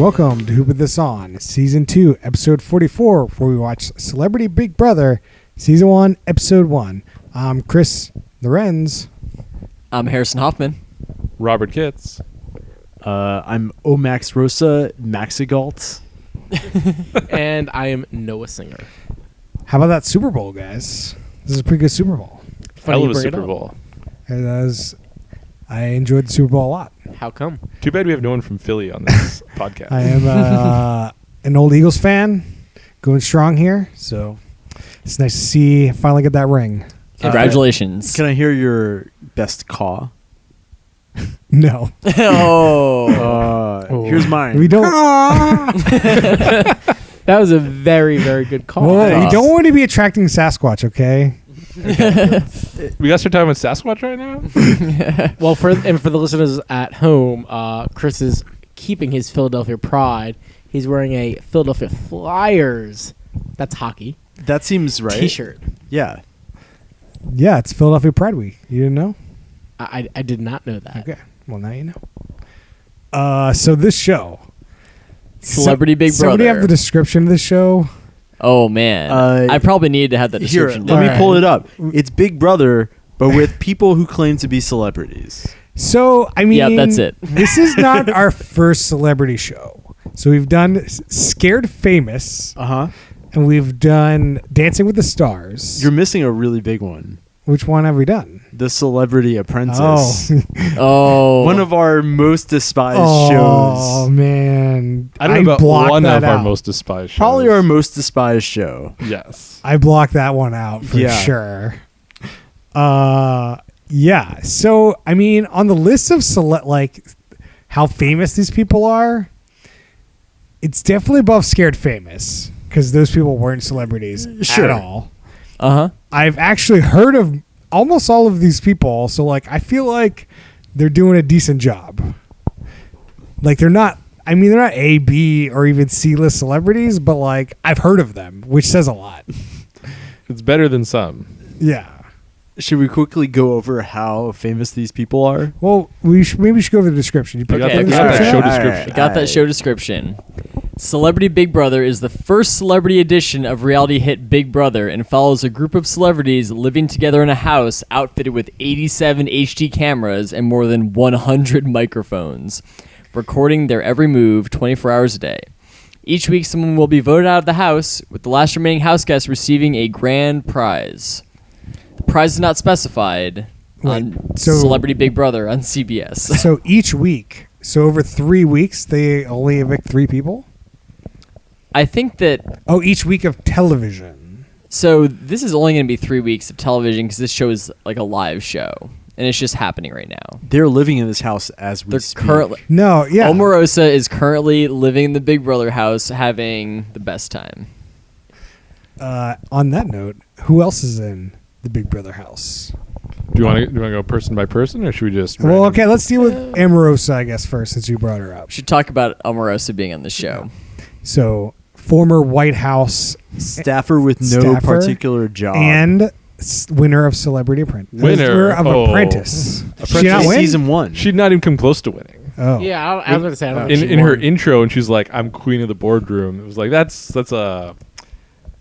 Welcome to Who Put This On, Season 2, Episode 44, where we watch Celebrity Big Brother, Season 1, Episode 1. I'm Chris Lorenz. I'm Harrison Hoffman. Robert Kitts. I'm Omax Rosa Maxigalt. And I am Noah Singer. How about that Super Bowl, guys? This is a pretty good Super Bowl. I love a Super Bowl. I enjoyed the Super Bowl a lot. How come? Too bad we have no one from Philly on this podcast. I am an old Eagles fan, going strong here, so it's nice to see finally get that ring. Congratulations. Can I hear your best caw? No. Here's mine. We don't. That was a very, very good call. Well, we don't want to be attracting Sasquatch, okay? We got to start talking about Sasquatch right now? Well, for the listeners at home, Chris is keeping his Philadelphia pride. He's wearing a Philadelphia Flyers. That's hockey. That seems right. T-shirt. Yeah. Yeah, it's Philadelphia Pride Week. You didn't know? I did not know that. Okay. Well, now you know. So this show. Celebrity Big Somebody Brother. have the description of the show? Oh, man. I probably needed to have that Here, description. let me Alright. pull it up. It's Big Brother, but with people who claim to be celebrities. So, I mean, Yeah, that's it. This is not our first celebrity show. So we've done Scared Famous, Uh-huh. and we've done Dancing with the Stars. You're missing a really big one. Which one have we done? The Celebrity Apprentice. Oh, Oh. One of our most despised oh shows. man! I don't know about blocked one that of our out. most despised shows. Probably our most despised show. Yes. I blocked that one out for Yeah. sure. Yeah. So I mean, on the list of like how famous these people are, it's definitely above Scared Famous because those people weren't celebrities Sure. at all. Uh-huh. I've actually heard of almost all of these people, so like I feel like they're doing a decent job. Like they're not A, B, or even C-list celebrities, but like I've heard of them, which says a lot. It's better than some. Yeah. Should we quickly go over how famous these people are? Well, maybe we should go over the description. You put Okay, the got that description show up? description. I got that show description. Celebrity Big Brother is the first celebrity edition of reality hit Big Brother and follows a group of celebrities living together in a house outfitted with 87 HD cameras and more than 100 microphones, recording their every move 24 hours a day. Each week, someone will be voted out of the house, with the last remaining house guest receiving a grand prize. The prize is not specified on so- Celebrity Big Brother on CBS. So each week, so over 3 weeks, they only evict 3 people? I think that... Oh, each week of television. So this is only going to be 3 weeks of television because this show is like a live show, and it's just happening right now. They're living in this house as we They're speak. currently... No, yeah. Omarosa is currently living in the Big Brother house, having the best time. On that note, who else is in the Big Brother house? Do you want to go person by person, or should we just? Well, okay, let's deal with Omarosa, I guess, first, since you brought her up. We should talk about Omarosa being on the show. So, former White House Staffer with no Staffer particular job. and winner of Celebrity Apprentice. Winner? of Oh. Apprentice. Did she Apprentice not win? season 1. She'd not even come close to winning. Oh. Yeah, I was going to say. I don't think In she her won. intro, and she's like, "I'm queen of the boardroom." It was like that's a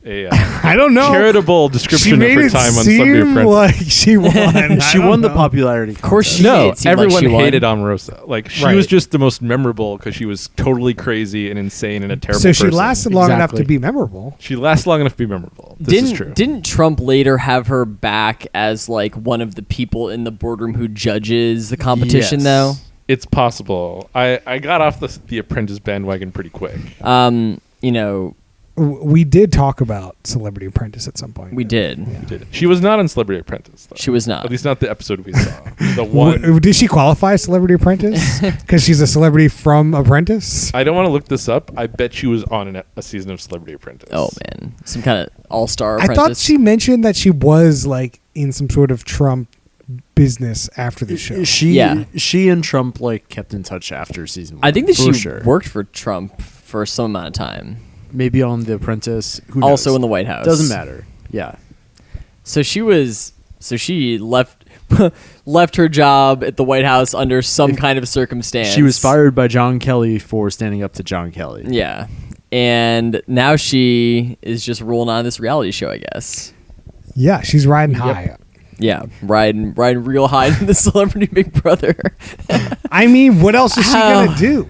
I don't know. charitable She description of made her it time on Celebrity seem Apprentice. like she won. she won the popularity. Of course she No, made it seem like everyone she won. hated Omarosa. Like she Right. was just the most memorable because she was totally crazy and insane and a terrible So she person. lasted long enough to Exactly. be memorable. She lasted long enough to be memorable. This is true. Didn't Trump later have her back as like one of the people in the boardroom who judges the competition Yes. though? It's possible. I got off the Apprentice bandwagon pretty quick. You know, We did talk about Celebrity Apprentice at some point. we did. She was not on Celebrity Apprentice, though. She was not. At least not the episode we saw. The one. Did she qualify as Celebrity Apprentice? Because she's a celebrity from Apprentice? I don't want to look this up. I bet she was on a season of Celebrity Apprentice. Oh man, some kind of all-star I apprentice. thought she mentioned that she was like in some sort of Trump business after the show. She Yeah. and Trump like kept in touch after season 1. I think that for she sure. worked for Trump for some amount of time. maybe on The Apprentice. Who Also knows? in the White House. Doesn't matter. Yeah. So she left left her job at the White House under some kind of circumstance. She was fired by John Kelly for standing up to John Kelly. Yeah. And now she is just rolling on this reality show, I guess. Yeah, she's riding high. Yeah, riding real high in the Celebrity Big Brother. I mean, what else is she gonna do?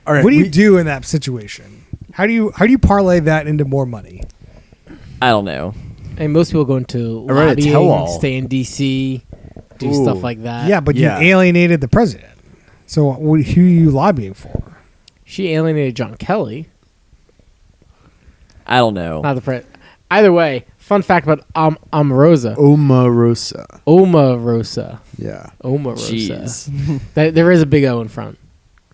All right, What do you do in that situation? How do you parlay that into more money? I don't know. And most people go into I read a lobbying, tell-all. stay in D.C., do Ooh. stuff like that. Yeah, but yeah. you alienated the president. So who are you lobbying for? She alienated John Kelly, I don't know. not the president. Either way, fun fact about Omarosa. Omarosa. Omarosa. Yeah. Omarosa. Jeez. There is a big O in front.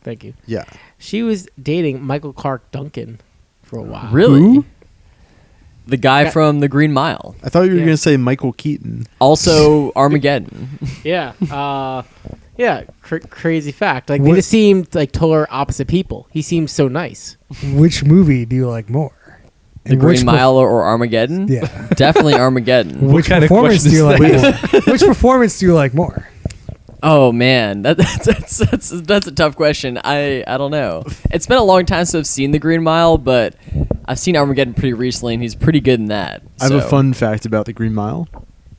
Thank you. Yeah. She was dating Michael Clark Duncan for a while. Really? Who? The guy from The Green Mile. I thought you were Yeah. going to say Michael Keaton. Also Armageddon. Yeah. Yeah. Crazy fact. Like, they What- just seemed like total opposite people. He seems so nice. Which movie do you like more? The And Green which Mile or Armageddon? Yeah. Definitely Armageddon. Which kind of performance do you like question more? Which performance do you like more? Oh man, that's a tough question. I don't know. It's been a long time since I've seen The Green Mile, but I've seen Armageddon pretty recently, and he's pretty good in that. I have a so. fun fact about the Green Mile.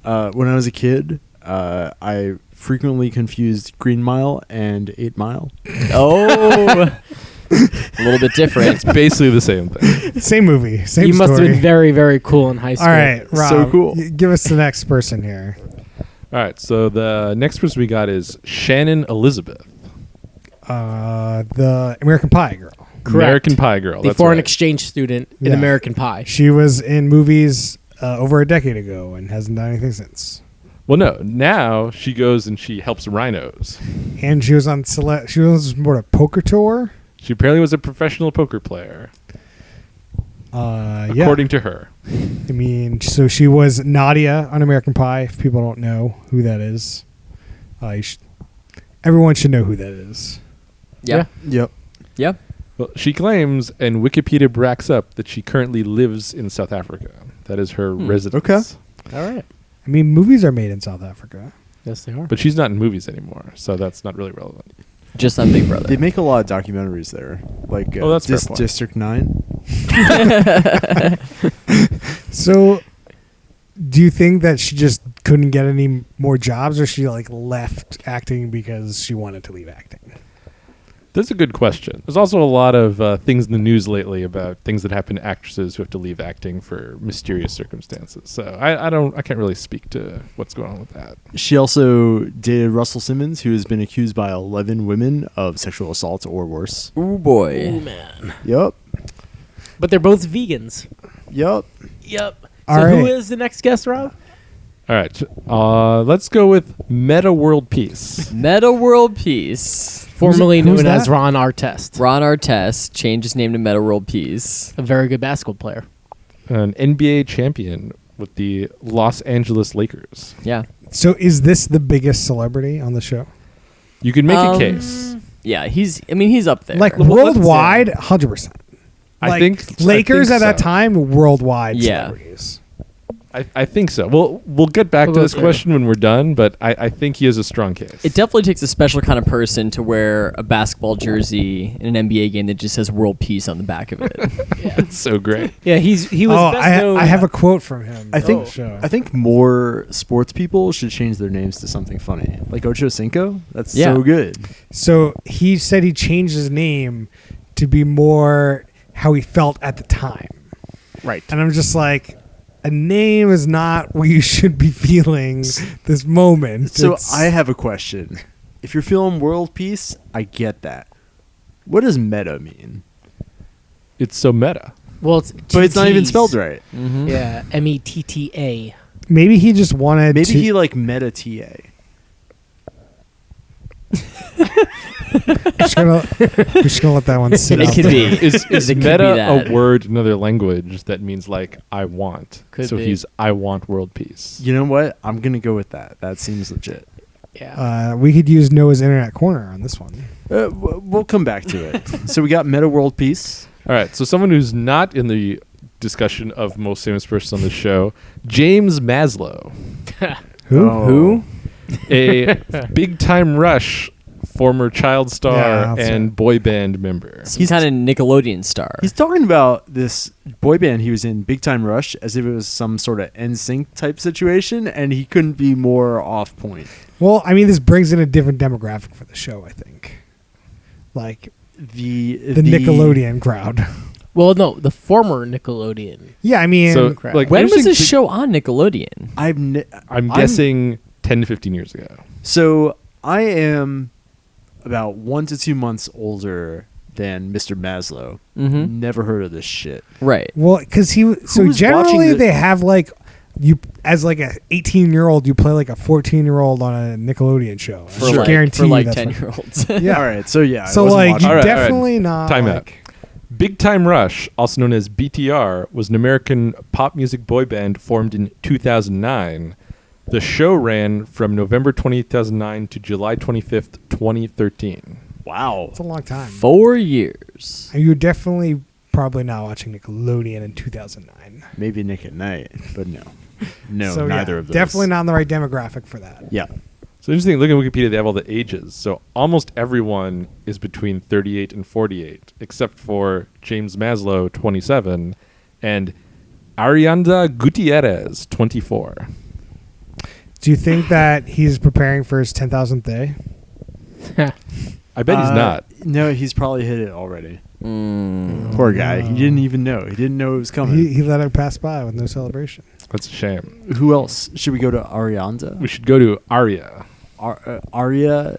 When I was a kid, I frequently confused Green Mile and 8 Mile. Oh, a little bit different. It's basically the same thing. Same movie, same You must have story. been very, very cool in high school. All right, Rob. So cool. Give us the next person here. All right, so the next person we got is Shannon Elizabeth, The American Pie girl. Correct. American Pie girl. The That's foreign right. exchange student in Yeah. American Pie. She was in movies over a decade ago and hasn't done anything since. Well, no, now she goes and she helps rhinos. And she was on she was on a poker tour. She apparently was a professional poker player, Yeah. according to her. I mean, so she was Nadia on American Pie. If people don't know who that is, everyone should know who that is. Yeah. Yep. Yeah. Well, she claims, and Wikipedia backs up, that she currently lives in South Africa. That is her residence. Okay. All right. I mean, movies are made in South Africa. Yes, they are. But she's not in movies anymore, so that's not really relevant. Just on Big Brother. They make a lot of documentaries there. Like Oh, that's a fair point. District 9. So, do you think that she just couldn't get any more jobs, or she like left acting because she wanted to leave acting? That's a good question. There's also a lot of things in the news lately about things that happen to actresses who have to leave acting for mysterious circumstances. So I can't really speak to what's going on with that. She also dated Russell Simmons, who has been accused by 11 women of sexual assault or worse. Ooh boy. Oh, man. Yep. But they're both vegans. Yep. Yep. All So who right. is the next guest, Rob? All right, let's go with Meta World Peace. Meta World Peace. Formerly who's known as that? Ron Artest. Ron Artest changed his name to Meta World Peace. A very good basketball player. An NBA champion with the Los Angeles Lakers. Yeah. So, is this the biggest celebrity on the show? You can make a case. Yeah, he's up there. Like Well, let's worldwide, 100%. I think Lakers at that so. time, worldwide Yeah. celebrities. I think so. We'll get back We'll to go this through. question when we're done, but I think he has a strong case. It definitely takes a special kind of person to wear a basketball jersey in an NBA game that just says World Peace on the back of it. It's so great. Yeah, he was Oh, best known. I have a quote from him. I think on the show. I think more sports people should change their names to something funny. Like Ocho Cinco. That's Yeah. so good. So he said he changed his name to be more how he felt at the time. Right. And I'm just like, a name is not what you should be feeling this moment. So It's- I have a question. If you're feeling world peace, I get that. What does meta mean? It's so meta. Well, it's But it's not even T's. spelled right. Mhm. Yeah, METTA. maybe he just wanted Maybe to. he like meta TA. we're just gonna let that one sit It out could there. be. Is It could be meta that. a word in another language that means like I want? Could so be. he's I want world peace. You know what? I'm gonna go with that. That seems legit. Yeah. We could use Noah's Internet Corner on this one. We'll come back to it. So we got meta world peace. All right, so someone who's not in the discussion of most famous person on the show, James Maslow. Who? Oh. Who? A Big Time Rush former child Yeah, star that's and right. boy band member. Some kind of Nickelodeon star. He's talking about this boy band he was in, Big Time Rush, as if it was some sort of NSYNC type situation, and he couldn't be more off point. Well, I mean, this brings in a different demographic for the show, I think. Like The Nickelodeon crowd. Well, no, the former Nickelodeon. Yeah, I mean, So, crap. like, when was interesting this thing- show on Nickelodeon? I'm guessing 10 to 15 years ago. So I am about 1 to 2 months older than Mr. Maslow. Mm-hmm. Never heard of this shit. Right. well, because so Who's generally watching the- they have like you as like a 18-year-old, you play like a 14-year-old on a Nickelodeon show. I For should like, guarantee for you like that's 10-year-olds. Yeah. All right. So yeah. I So wasn't like watching you All right, definitely not Time like, out. Big Time Rush, also known as BTR, was an American pop music boy band formed in 2009. The show ran from November 2009 to July 25th, 2013. Wow. It's a long time. 4 years. You were definitely probably not watching Nickelodeon in 2009. Maybe Nick at Night, but no. No, So, neither yeah, of those. Definitely not in the right demographic for that. Yeah. So interesting, look at Wikipedia, they have all the ages. So almost everyone is between 38 and 48, except for James Maslow, 27, and Arianda Gutierrez, 24. Do you think that he's preparing for his 10,000th day? I bet he's not. No, he's probably hit it already. Mm. Poor guy. He didn't even know. He didn't know it was coming. He let it pass by with no celebration. That's a shame. Who else? Should we go to Arianda? We should go to Aria. Arya,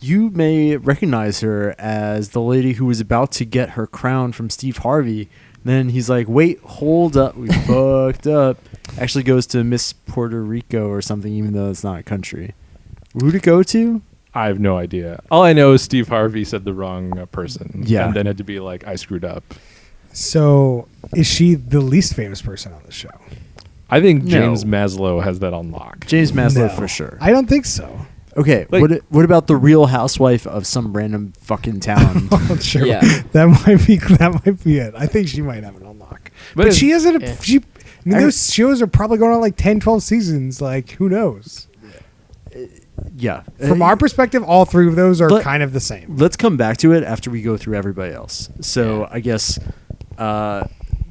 you may recognize her as the lady who was about to get her crown from Steve Harvey. Then he's like, wait, hold up. We fucked up. Actually goes to Miss Puerto Rico or something, even though it's not a country. Who'd it go to? I have no idea. All I know is Steve Harvey said the wrong person. Yeah. And then had to be like, I screwed up. So is she the least famous person on the show? I think No. James Maslow has that on lock. James Maslow No. for sure. I don't think so. Okay, Like- what about the Real Housewife of some random fucking town? Oh, sure. Yeah. That might be it. I think she might have it on lock. But it's- she hasn't. Yeah. I mean, those shows are probably going on like 10, 12 seasons. Like, who knows? Yeah. From our perspective, all three of those are Let- kind of the same. Let's come back to it after we go through everybody else. So Yeah. I guess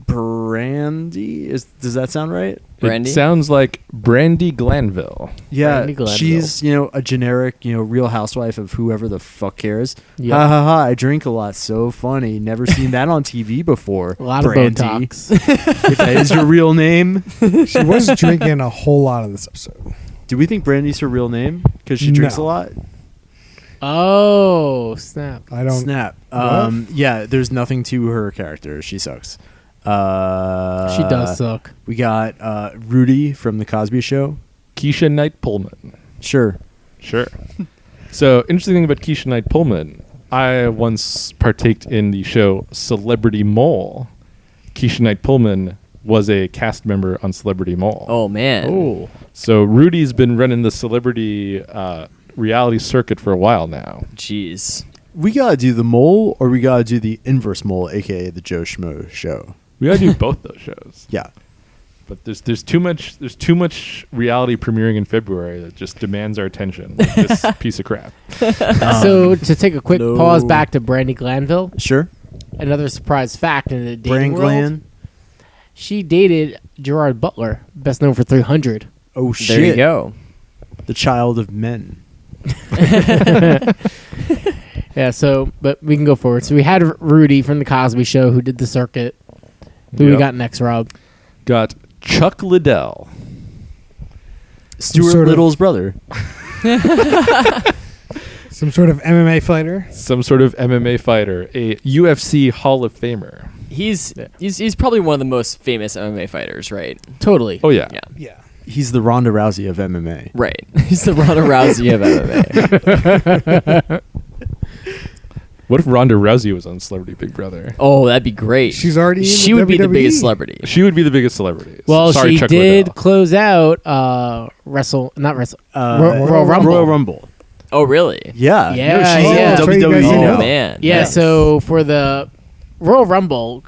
Brandy does that sound right? Brandy? It sounds like Brandy Glanville. Yeah, Brandy Glanville. she's a generic Real Housewife of whoever the fuck cares. Yeah. Ha ha ha! I drink a lot, so funny. Never seen that on TV before. A lot Brandy. of Botox. If that is your real name, She was drinking a whole lot in this episode. do we think Brandy's her real name because she drinks a No. lot? Oh, snap. I don't. Snap. What? Yeah, there's nothing to her character. She sucks. She does suck. We got Rudy from the Cosby Show. Keisha Knight Pullman. Sure. Sure. So, interesting thing about Keisha Knight Pullman, I once partaked in the show Celebrity Mole. Keisha Knight Pullman was a cast member on Celebrity Mole. Oh, man. Oh. So, Rudy's been running the celebrity reality circuit for a while now. Jeez. We gotta do the mole, or we gotta do the inverse mole, aka the Joe Schmo show. We gotta do both those shows. Yeah. But there's too much reality premiering in February that just demands our attention. Like this piece of crap. So to take a quick no. pause back to Brandy Glanville, Sure. another surprise fact in the dating Brand world, Glan. she dated Gerard Butler, best known for 300. Oh shit. There you go. The child of men. Yeah, so, but we can go forward. So we had Rudy from the Cosby Show who did the circuit. Who we Yep. got next, Rob? Got Chuck Liddell. Stuart sort of- Little's brother. Some sort of MMA fighter. Some sort of MMA fighter, a UFC Hall of Famer. He's probably one of the most famous MMA fighters, right? Totally. Oh yeah. Yeah. Yeah. He's the Ronda Rousey of MMA. Right. He's the Ronda Rousey of MMA. What if Ronda Rousey was on Celebrity Big Brother? Oh, that'd be great. She's already in She the would be the WWE. biggest celebrity. She would be the biggest celebrity. Well, Sorry, she Chuck did Liddell. close out Royal Rumble. Royal Rumble. Oh, really? Yeah. Yeah, No, she's yeah. in That's right, you guys WWE know. now. Oh, man. Yeah, Nice. so for the Royal Rumble,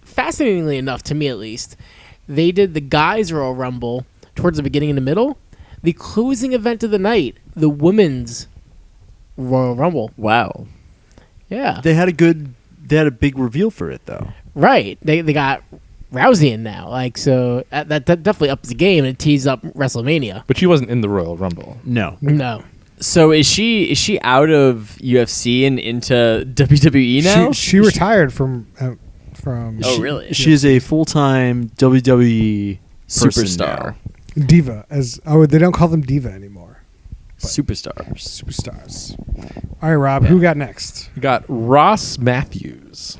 fascinatingly enough, to me at least, they did the guys' Royal Rumble towards the beginning and the middle. the closing event of the night, the women's Royal Rumble. Wow. Yeah, They had a big reveal for it though. right. They got Rousey in now, like so that definitely ups the game and it tees up WrestleMania. But she wasn't in the Royal Rumble. No. No, So is she out of UFC and into WWE now? She retired from. Oh, really? She is a full-time WWE person Superstar. now. Diva they don't call them Diva anymore. Superstars. Superstars. All right, Rob, who got next? We got Ross Matthews.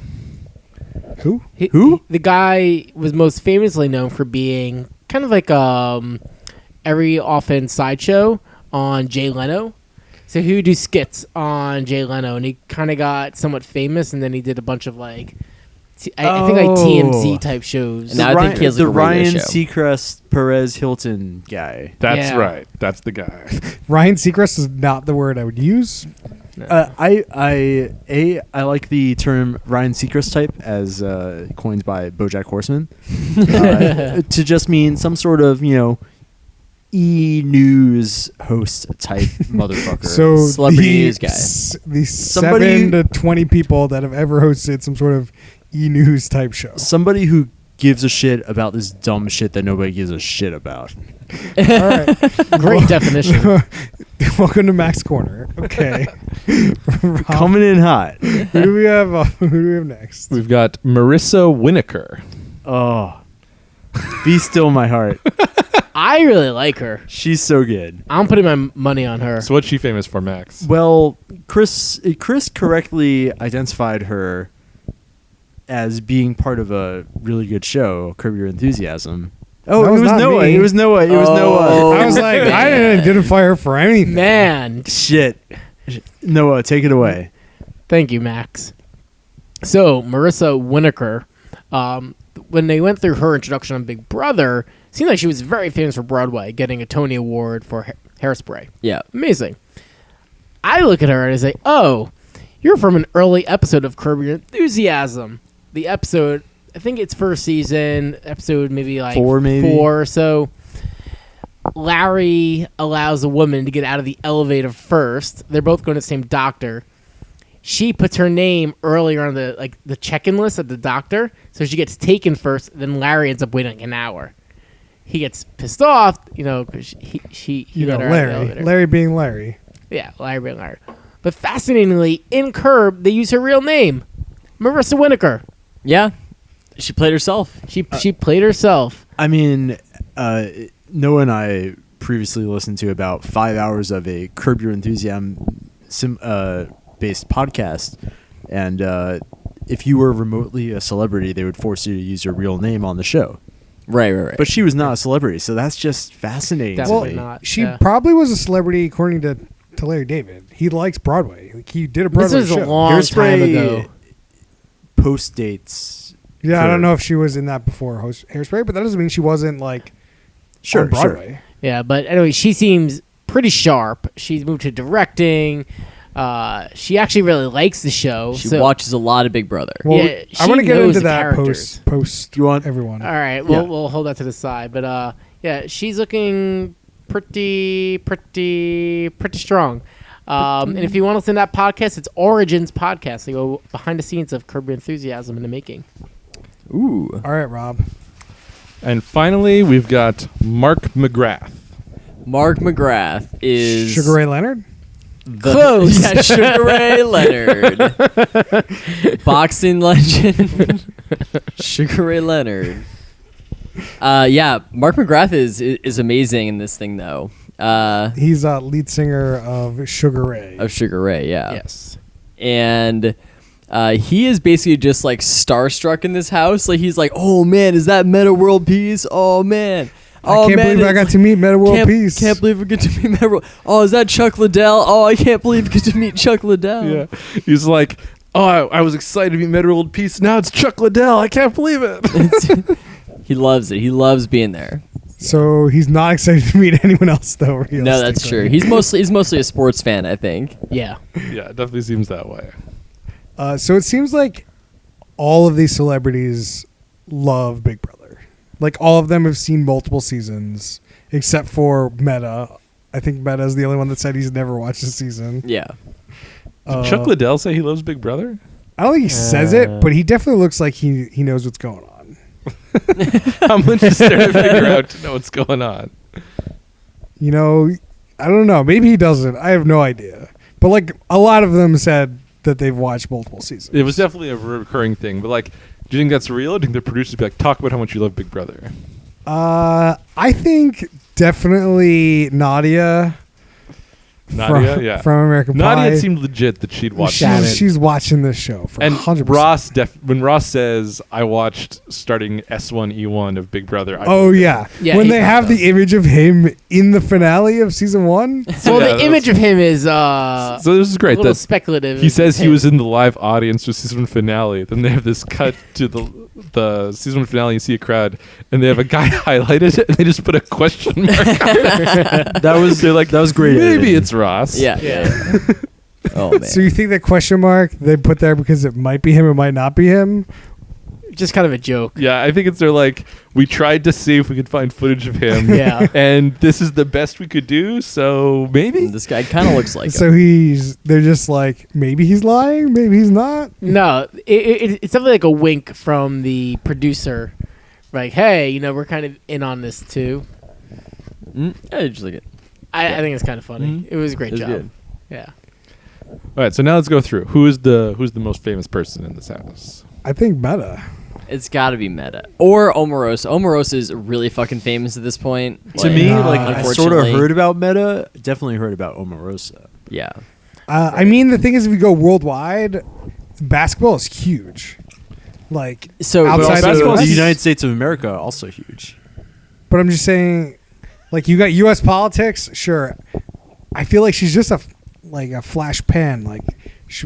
Who? Who? The guy was most famously known for being kind of like every often sideshow on Jay Leno. So he would do skits on Jay Leno, and he kind of got somewhat famous, and then he did a bunch of like, I think like TMZ type shows. And now I think he has like the a radio Ryan show. Seacrest Perez Hilton guy. That's Yeah. right. That's the guy. Ryan Seacrest is not the word I would use. I like the term Ryan Seacrest type as coined by BoJack Horseman to just mean some sort of e-news host type motherfucker. So Celebrity news guy. The Somebody- 7 to 20 people that have ever hosted some sort of e-news type show. somebody who gives a shit about this dumb shit that nobody gives a shit about. All right. Great definition. Welcome to Max Corner. Okay. Rob, Coming in hot. who do we have? Who do we have next? We've got Marissa Winokur. Oh, be still my heart. I really like her. She's so good. I'm putting my money on her. So what's she famous for, Max? Well, Chris correctly identified her as being part of a really good show, Curb Your Enthusiasm. Oh, That it was was not Noah. me. It was Noah. It was Oh. Noah. I was like, I didn't identify her for anything. Man, Shit. Noah, take it away. thank you, Max. So Marissa Winokur, when they went through her introduction on Big Brother, it seemed like she was very famous for Broadway, getting a Tony Award for Hairspray. Yeah. Amazing. I look at her and I say, "Oh, you're from an early episode of Curb Your Enthusiasm." The episode, I think it's first season, episode maybe like 4 maybe? 4 or so. Larry allows a woman to get out of the elevator first. They're both going to the same doctor. She puts her name earlier on the check-in list at the doctor, so she gets taken first. Then Larry ends up waiting like an hour. He gets pissed off, because he let her out of the Larry. elevator. Larry being Larry. Yeah, Larry being Larry. But fascinatingly, in Curb, they use her real name, Marissa Winokur. Yeah. She played herself. She played herself. I mean, Noah and I previously listened to about 5 hours of a Curb Your Enthusiasm based podcast, and if you were remotely a celebrity, they would force you to use your real name on the show. Right. But she was not a celebrity, so that's just fascinating. to Definitely me. not. She Yeah. probably was a celebrity according to Larry David. He likes Broadway. Like, he did a This Broadway was show. a long time Hairspray ago. post dates. Yeah, I don't Curb. know if she was in that before Hairspray, but that doesn't mean she wasn't like Sure, on Broadway. Yeah, but anyway, she seems pretty sharp. She's moved to directing. She actually really likes the show. She so, watches a lot of Big Brother. Well, Yeah, I she want to get knows into the that characters. post. You want- everyone? All right, Yeah. we'll hold that to the side. But yeah, she's looking pretty strong. And if you want to listen to that podcast, it's Origins Podcast. They go behind the scenes of Curb Your Enthusiasm in the making. Ooh. All right, Rob. And finally, we've got Mark McGrath. Mark McGrath is Sugar Ray Leonard. Close. Yeah, Sugar Ray Leonard. Boxing legend. Sugar Ray Leonard. Yeah, Mark McGrath is amazing in this thing though. He's lead singer of Sugar Ray. Of Sugar Ray, yeah. Yes. And he is basically just like starstruck in this house. Like he's like, oh man, is that Meta World Peace? Oh man. I Oh, can't man, believe I it's- got to meet Meta World can't, Peace. Can't believe we get to meet Meta World. Oh, is that Chuck Liddell? Oh, I can't believe we get to meet Chuck Liddell. Yeah. He's like, oh, I was excited to meet Meta World Peace. Now it's Chuck Liddell. I can't believe it. He loves it. He loves being there. So he's not excited to meet anyone else, though. No, that's true. He's mostly a sports fan, I think. Yeah. Yeah, it definitely seems that way. So it seems like all of these celebrities love Big Brother. Like all of them have seen multiple seasons, except for Meta. I think Meta is the only one that said he's never watched a season. Yeah. Did Chuck Liddell say he loves Big Brother? I don't think he says it, but he definitely looks like he knows what's going on. How much is there to figure out to know what's going on? You know, I don't know. Maybe he doesn't. I have no idea. But like a lot of them said that they've watched multiple seasons. It was definitely a recurring thing, but like, do you think that's real? Do you think the producers be like, talk about how much you love Big Brother? I think definitely Nadia. Nadia, from American Pie. Nadia seemed legit that she'd watch Shannon. it. She's watching this show for And 100%. Ross, when Ross says, I watched starting S1, E1 of Big Brother. I Oh believe yeah, Yeah, when he they have does. the image of him in the finale of season 1. Well, Yeah, the image of him is So this is a great. little That speculative. he says he him. was in the live audience for season 1 finale. Then they have this cut to the season 1 finale. You see a crowd, and they have a guy highlighted, and they just put a question mark. That was great. Maybe editing. it's Ross. Yeah. Oh man. So you think that question mark they put there because it might be him, it might not be him? Just kind of a joke. Yeah, I think it's they're like, we tried to see if we could find footage of him. Yeah. And this is the best we could do, so maybe? This guy kind of looks like So him. they're just like, maybe he's lying, maybe he's not. No, it's definitely like a wink from the producer. Like, hey, we're kind of in on this too. I just like it. I think it's kind of funny. Mhm. It was a great It's job. good. Yeah. All right, so now let's go through. Who's the most famous person in this house? I think Meta. It's got to be Meta or Omarosa. Omarosa is really fucking famous at this point. To me, Nah. like I sort of unfortunately. heard about Meta. Definitely heard about Omarosa. Yeah. I mean, the thing is, if you go worldwide, basketball is huge. Like, So Outside But of also, the the US? United States of America also huge. but I'm just saying, like, you got U.S. politics. Sure, I feel like she's just a flash pan. Like,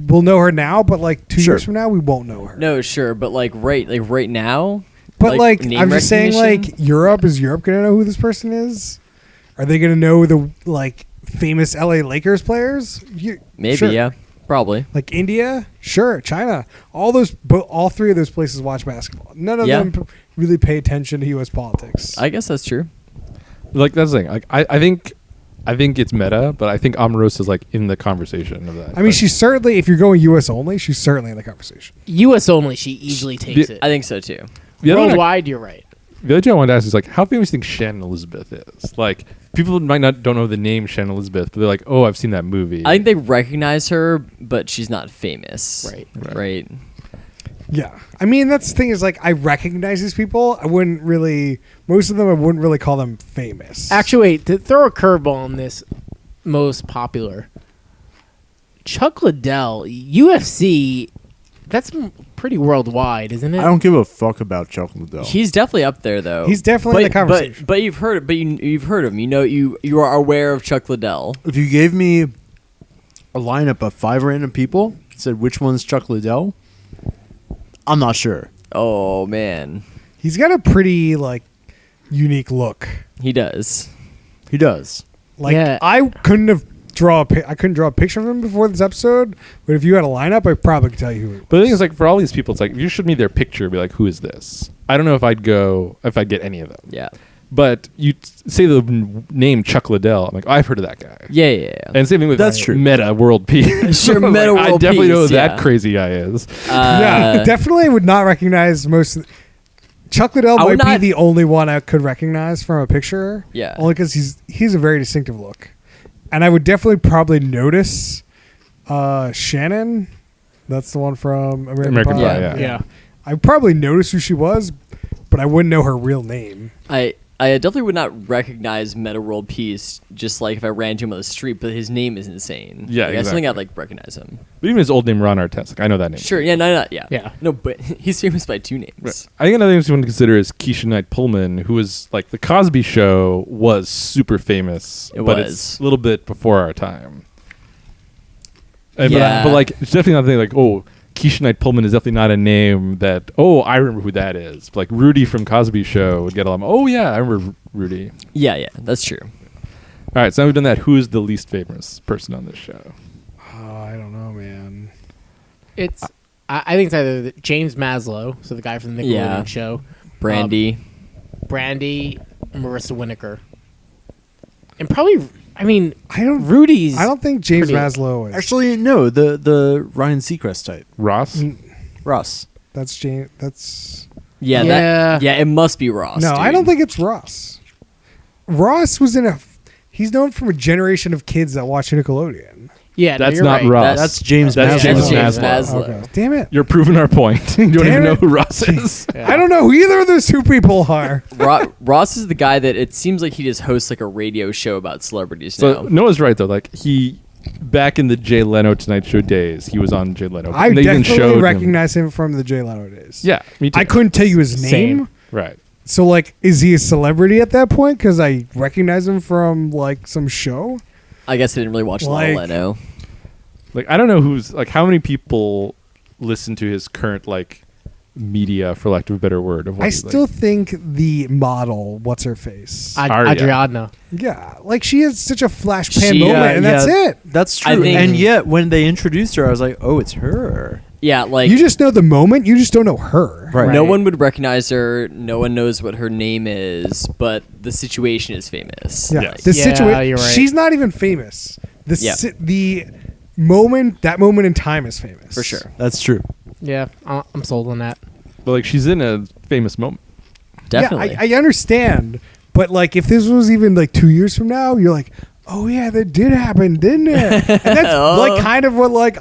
we'll know her now, but like 2 Sure. years from now, we won't know her. no, sure, but like right now. But like, name I'm just saying, recognition? like, Europe, is Europe gonna know who this person is? Are they gonna know the like famous LA Lakers players? Maybe, Sure. yeah, probably. Like India, sure, China, all three of those places watch basketball. None of Yeah. them really pay attention to U.S. politics. I guess that's true. Like, that's the thing. Like, I think it's Meta, but I think Omarosa's like in the conversation of that. I mean, she's certainly, if you're going U.S. only, she's certainly in the conversation. U.S. only, she easily takes it. I think so too. the other one I- Worldwide, you're right. The other thing I wanted to ask is like, how famous do you think Shannon Elizabeth is? Like, people don't know the name Shannon Elizabeth, but they're like, oh, I've seen that movie. I think they recognize her, but she's not famous. Right. Right. Yeah, I mean, that's the thing is like, I recognize these people. I wouldn't really, most of them, I wouldn't really call them famous. Actually, wait, to throw a curveball on this most popular. Chuck Liddell, UFC, that's pretty worldwide, isn't it? I don't give a fuck about Chuck Liddell. He's definitely up there though. He's definitely in the conversation. But you've heard you've heard of him. You are aware of Chuck Liddell. If you gave me a lineup of 5 random people, said which one's Chuck Liddell, I'm not sure. Oh man. He's got a pretty like unique look. He does. He does. Like, Yeah. I couldn't draw a picture of him before this episode, but if you had a lineup, I probably could tell you who. But the thing is, like, for all these people, it's like, if you showed me their picture, be like, who is this? I don't know if I'd get any of them. Yeah. But you say the name Chuck Liddell, I'm like, oh, I've heard of that guy. Yeah. And same thing with That's true. Meta World Peace. Sure, Like, Meta I World definitely know who Peace, that yeah. crazy guy is. Yeah, definitely would not recognize most. Chuck Liddell I might would be not- the only one I could recognize from a picture. Yeah. only because he's a very distinctive look, and I would definitely probably notice Shannon. That's the one from American Pie. Pie, yeah. I'd probably notice who she was, but I wouldn't know her real name. I definitely would not recognize Meta World Peace just like if I ran into him on the street, but his name is insane. Yeah, like, I still think exactly. I'd like recognize him. But even his old name, Ron Artest, like, I know that name. Sure, yeah, no, yeah. Yeah. No, but he's famous by 2 names. Right. I think another thing you want to consider is Keisha Knight Pullman, who was like the Cosby Show was super famous, It but was. it's a little bit before our time. And Yeah. but like it's definitely not a thing like, oh, Keisha Knight Pullman is definitely not a name that, oh, I remember who that is. But like Rudy from Cosby Show would get a lot. Oh yeah, I remember Rudy. Yeah, that's true. All right, so now we've done that. Who is the least famous person on this show? Oh, I don't know, man. It's I think it's either James Maslow, so the guy from the Nickelodeon Yeah. show, Brandy. Brandy, Marissa Winokur, and probably. I mean, I don't. Rudy's. I don't think James pretty- Maslow is. Actually, no, the Ryan Seacrest type. Ross. Ross. That's James. That's Yeah. It must be Ross. no. dude. I don't think it's Ross. Ross was in a. He's known from a generation of kids that watch Nickelodeon. Yeah, no, That's you're not right. Ross. That's James That's Maslow. James James Maslow. Maslow. Okay. Damn it. You're proving our point. You don't Damn even know it. who Ross is. I don't know who either of those two people are. Ross is the guy that it seems like he just hosts like a radio show about celebrities So now. Noah's right though. Like he, back in the Jay Leno Tonight Show days, he was on Jay Leno. I And they even definitely showed him- recognize him from the Jay Leno days. Yeah, me too. I couldn't tell you his Same. name. Right. So, like, is he a celebrity at that point? Because I recognize him from, like, some show. I guess I didn't really watch a lot of Like- Leno. Like I don't know who's like how many people listen to his current like media, for lack of a better word. Of what I he's still like. think the model, what's her face? Arya. Adriana. Yeah, like, she has such a flash pan She- moment, and that's it. That's I true. think- And yet, when they introduced her, I was like, oh, it's her. Yeah, like You just know the moment, you just don't know her. Right. no one would recognize her. No one knows what her name is, but the situation is famous. Yeah, Yes. the Yeah, situation. you're right. She's not even famous. The Yeah. the moment, that moment in time is famous. For sure. That's true. Yeah, I'm sold on that. But like she's in a famous moment. Definitely. Yeah, I understand. But, like, if this was even, like, 2 years from now, you're like, oh, yeah, that did happen, didn't it? And that's, like, kind of what, like,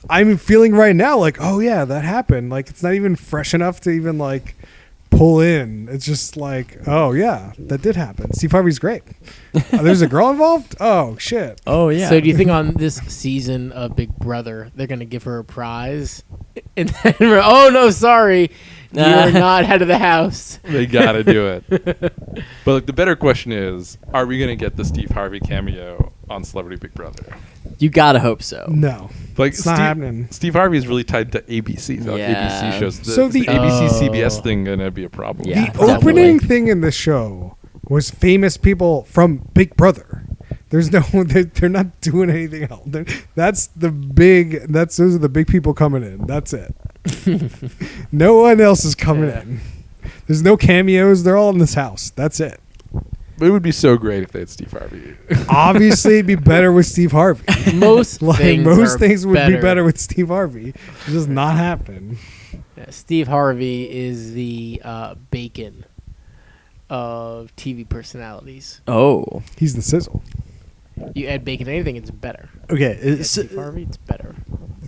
I'm feeling right now. Like, oh, yeah, that happened. Like, it's not even fresh enough to even, like, pull in. It's just like, oh, yeah, that did happen. Steve Harvey's great. There's a girl involved? Oh, shit. oh yeah. So do you think on this season of Big Brother they're gonna give her a prize? And then oh no, sorry, you're not head of the house. They gotta do it. But like the better question is, are we gonna get the Steve Harvey cameo on Celebrity Big Brother? You gotta hope so. No. Like It's not happening. Steve Harvey is really tied to ABC. Like Yeah. ABC shows. So Is the the- ABC Oh. CBS thing gonna be a problem? Yeah. The definitely. opening thing in the show was famous people from Big Brother. There's no, they're not doing anything else. Those are the big people coming in. That's it. No one else is coming Yeah. in. There's no cameos. They're all in this house. That's it. But it would be so great if they had Steve Harvey. Obviously, it'd be better with Steve Harvey. Most Like, things most are things would be better with Steve Harvey. It's just not happening. Yeah, Steve Harvey is the Bacon of TV personalities. Oh. He's the sizzle. You add bacon to anything, it's better. Okay, Add Steve Harvey, it's better.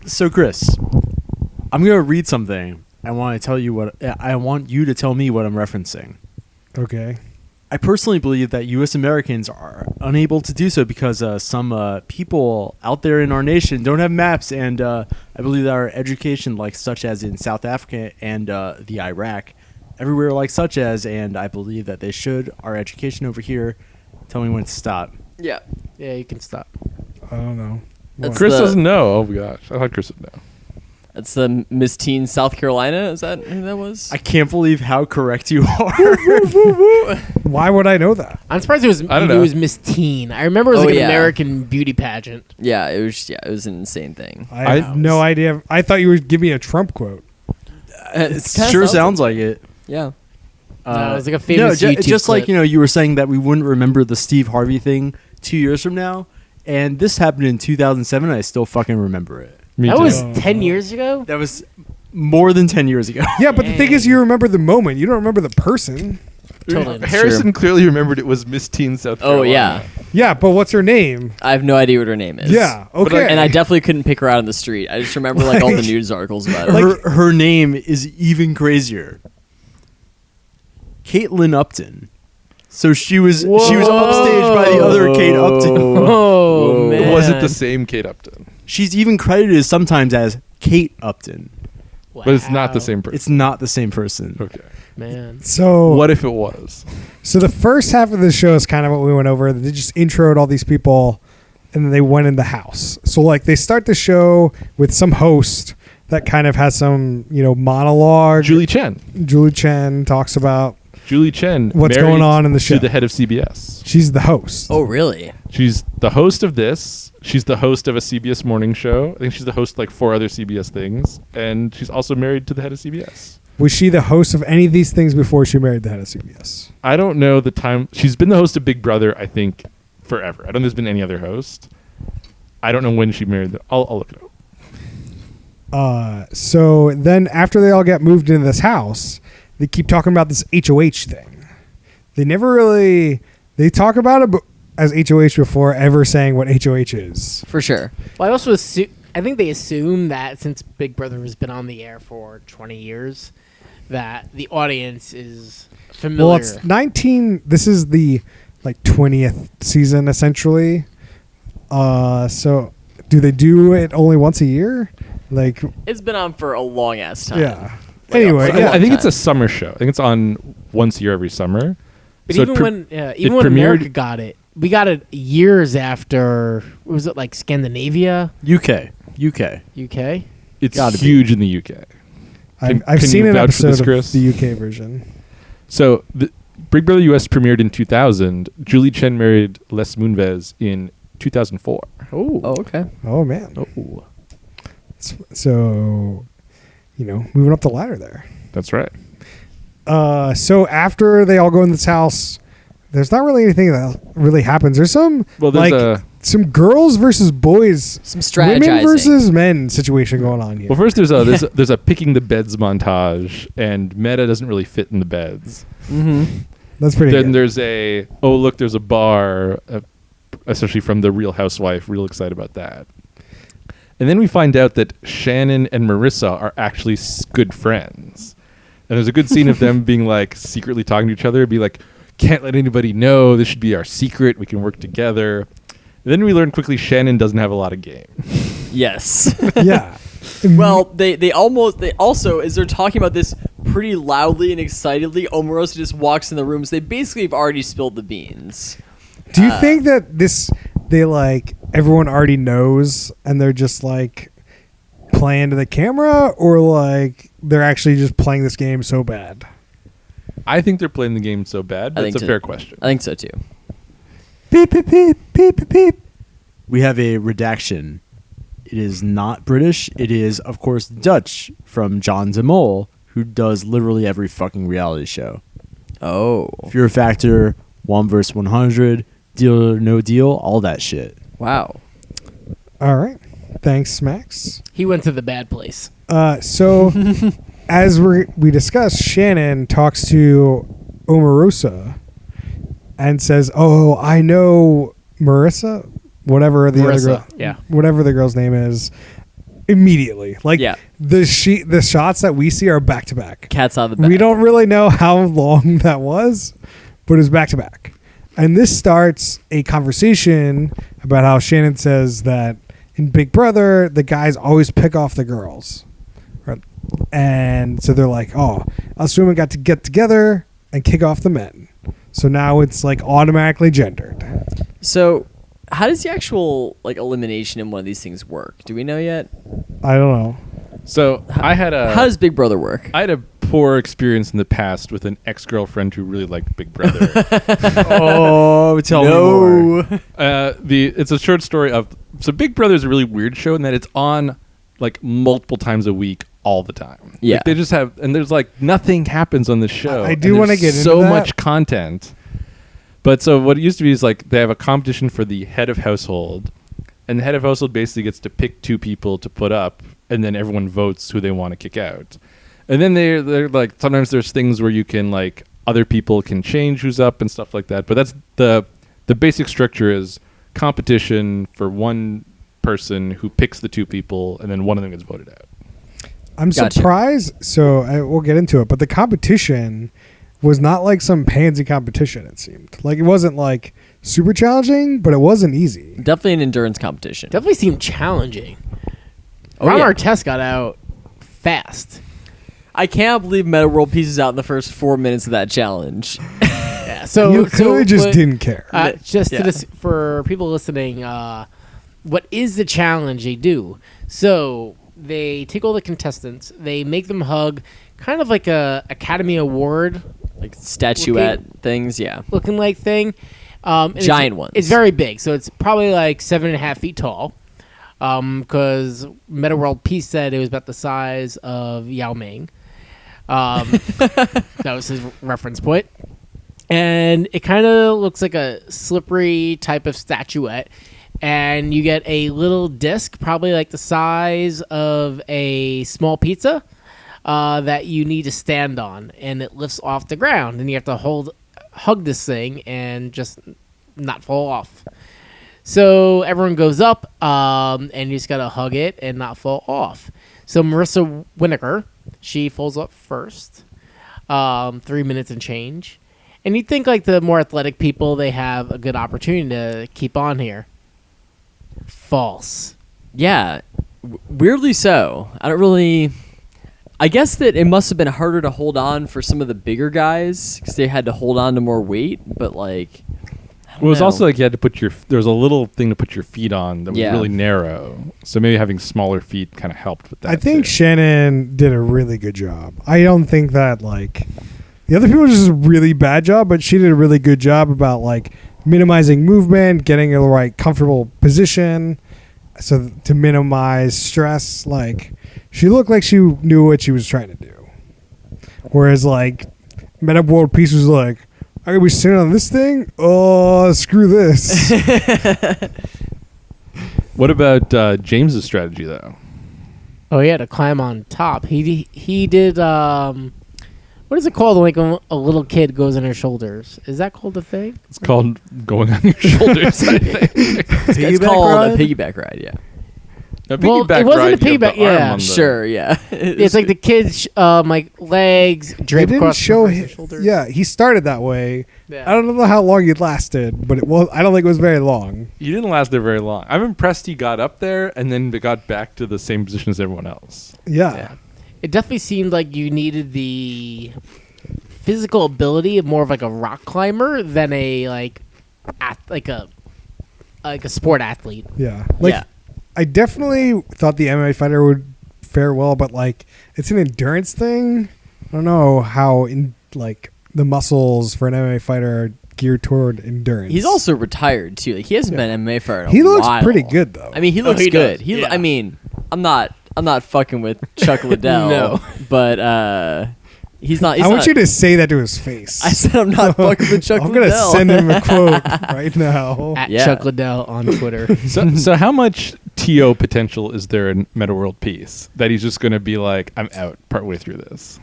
so Chris, I'm gonna read something. I want to tell you what I want you to tell me what I'm referencing. Okay. I personally believe that U.S. Americans are unable to do so because some people out there in our nation don't have maps, and I believe that our education, like such as in South Africa and the Iraq, everywhere like such as, and I believe that they should. Our education over here. Tell me when to stop. Yeah. Yeah, you can stop. I don't know. That's Chris the- doesn't know. Oh my gosh, I thought Chris would know. That's the Miss Teen South Carolina. Is that who that was? I can't believe how correct you are. Why would I know that? I'm surprised it was I don't it know. was Miss Teen. I remember it was Oh, like an yeah. American beauty pageant. yeah, it was an insane thing. I have no idea. I thought you would give me a Trump quote. It kinda sure sounds sounds like it. Yeah. No, it was like a famous no, YouTube just like clip. you were saying that we wouldn't remember the Steve Harvey thing 2 years from now, and this happened in 2007. And I still fucking remember it. Me That too. was 10 years ago? That was more than 10 years ago. Yeah, but the thing is, you remember the moment. You don't remember the person. Totally. Harrison clearly remembered it was Miss Teen South Carolina. Oh yeah. Yeah, but what's her name? I have no idea what her name is. Yeah, But, okay. And I definitely couldn't pick her out on the street. I just remember like all the news articles about it. Her name is even crazier. Caitlin Upton. So she was upstaged by the other Kate Upton. Oh, man. Was it the same Kate Upton? She's even credited sometimes as Kate Upton. But it's not the Wow. same person. It's not the same person. Okay. Man. so What if it was? So the first half of the show is kind of what we went over. They just introed all these people, and then they went in the house. So like they start the show with some host that kind of has some monologue. Julie Chen. Julie Chen talks about Julie Chen. What's married going on in the show. To the head of CBS. she's the host. Oh really? She's the host of this. She's the host of a CBS morning show. I think she's the host of like 4 other CBS things, and she's also married to the head of CBS. Was she the host of any of these things before she married the head of CBS? I don't know the time. She's been the host of Big Brother, I think, forever. I don't think there's been any other host. I don't know when she married. I'll look it up. So then after they all get moved into this house, they keep talking about this HOH thing. They never really, they talk about it as HOH before ever saying what HOH is. For sure. Well, I think they assume that since Big Brother has been on the air for 20 years, that the audience is familiar. Well, it's 19, this is the like 20th season essentially. So do they do it only once a year? Like, It's been on for a long ass time. yeah. Like, Anyway, a yeah. long I think it's time. a summer show. I think it's on once a year every summer. But So even it pre- when it even when premiered- America got it, we got it years after. Was it like Scandinavia, UK. UK? It's Gotta be. huge in the UK. I've can seen you an vouch for episode this, of Chris? the UK version. So the Big Brother US premiered in 2000. Julie Chen married Les Moonves in 2004. Oh, okay. Oh man. Oh, So, moving up the ladder there. that's right. So after they all go in this house, there's not really anything that really happens. There's some Well, there's like some girls versus boys, Some strategizing. women versus men situation going on here. Well, first there's a picking the beds montage, and Meta doesn't really fit in the beds. That's pretty Then good. there's there's a bar, especially from the Real Housewife. Real excited about that. And then we find out that Shannon and Marissa are actually good friends. And there's a good scene of them being like secretly talking to each other, be like, can't let anybody know. This should be our secret. We can work together. And then we learn quickly Shannon doesn't have a lot of game. Yes. Yeah. Well, they also, as they're talking about this pretty loudly and excitedly, Omarosa just walks in the room. So they basically have already spilled the beans. Do you think that everyone already knows and they're just like playing to the camera, or like they're actually just playing this game so bad? I think they're playing the game so bad, but I it's think a so. fair question. I think so too. Beep, beep, beep, beep, beep, beep. We have a redaction. It is not British. It is, of course, Dutch from John de Mol, who does literally every fucking reality show. Oh. Fear Factor, 1 vs. 100, Deal or No Deal, all that shit. Wow. All right. Thanks, Max. he went to the bad place. So as we discussed, Shannon talks to Omarosa and says, "Oh, I know Marissa, whatever the other Marissa, girl, yeah. whatever the girl's name is." Immediately, like Yeah. the shots that we see are back to back. Cat's out of the bag. We don't really know how long that was, but it's back to back. And this starts a conversation about how Shannon says that in Big Brother, the guys always pick off the girls. Right? And so they're like, oh, us women got to get together and kick off the men. So now it's like automatically gendered. So, how does the actual elimination in one of these things work? Do we know yet? I don't know. So I had How does Big Brother work? I had a poor experience in the past with an ex-girlfriend who really liked Big Brother. Oh, tell me more. It's a short story of Big Brother is a really weird show in that it's on like multiple times a week all the time. Yeah. Like, they just have, and there's like nothing happens on the show. I and do wanna there's get into so that. much content. But so what it used to be is like they have a competition for the head of household, and the head of household basically gets to pick 2 people to put up, and then everyone votes who they want to kick out. And then they're like, sometimes there's things where you can like other people can change who's up and stuff like that. But that's the basic structure is competition for one person who picks the 2 people, and then one of them gets voted out. I'm Gotcha. surprised. So we'll get into it. But the competition was not like some pansy competition, it seemed. Like it wasn't like super challenging, but it wasn't easy. Definitely an endurance competition. Definitely seemed challenging. Oh, Ron yeah. Artest got out fast. I can't believe Meta World pieces out in the first 4 minutes of that challenge. Yeah, so You clearly just what- didn't care. Just Yeah. for people listening, what is the challenge they do? So they take all the contestants, they make them hug, kind of like a Academy Award Like statuette things, yeah. looking like thing. And Giant ones. It's very big, so it's probably like 7.5 feet tall. Because Meta World Peace said it was about the size of Yao Ming. That was his reference point. And it kind of looks like a slippery type of statuette. And you get a little disc, probably like the size of a small pizza, that you need to stand on. And it lifts off the ground. And you have to hug this thing and just not fall off. So everyone goes up, and you just got to hug it and not fall off. So Marissa Winokur, she falls up first, 3 minutes and change. And you'd think like the more athletic people, they have a good opportunity to keep on here. False. Yeah, weirdly so. I guess that it must have been harder to hold on for some of the bigger guys because they had to hold on to more weight, but like... Well, it was know. also like you had to put there was a little thing to put your feet on that was Yeah. really narrow. So maybe having smaller feet kind of helped with that. I think too. Shannon did a really good job. I don't think that like the other people did just a really bad job, but she did a really good job about like minimizing movement, getting in the right comfortable position, so to minimize stress. Like she looked like she knew what she was trying to do. Whereas like Meta World Peace was like, I gotta be sitting on this thing? Oh, screw this. What about James's strategy though? Oh, yeah, to climb on top. He did, what is it called when like a little kid goes on her shoulders? Is that called a thing? It's called going on your shoulders. I think. It's called a piggyback ride, yeah. A Well, it piggyback wasn't ride, a you have the piggyback, yeah. arm on the- Sure, yeah. It's like the kid's like legs They draped didn't across show his him. shoulders. Yeah, he started that way. Yeah. I don't know how long he lasted, but I don't think it was very long. You didn't last there very long. I'm impressed he got up there and then got back to the same position as everyone else. Yeah. Yeah. It definitely seemed like you needed the physical ability of more of like a rock climber than a like a sport athlete. Yeah. Like, Yeah. I definitely thought the MMA fighter would fare well, but like it's an endurance thing. I don't know how the muscles for an MMA fighter are geared toward endurance. He's also retired too. Like he hasn't been an MMA fighter in a He looks while. pretty good though. I mean, he looks he good. does, He, yeah. I mean, I'm not fucking with Chuck Liddell. No. But he's not. He's I want not- you to say that to his face. I said I'm not fucking with Chuck I'm gonna Liddell. send him a quote right now. At Yeah. Chuck Liddell on Twitter. So how much TO potential is there in Meta World Peace that he's just going to be like, I'm out partway through this?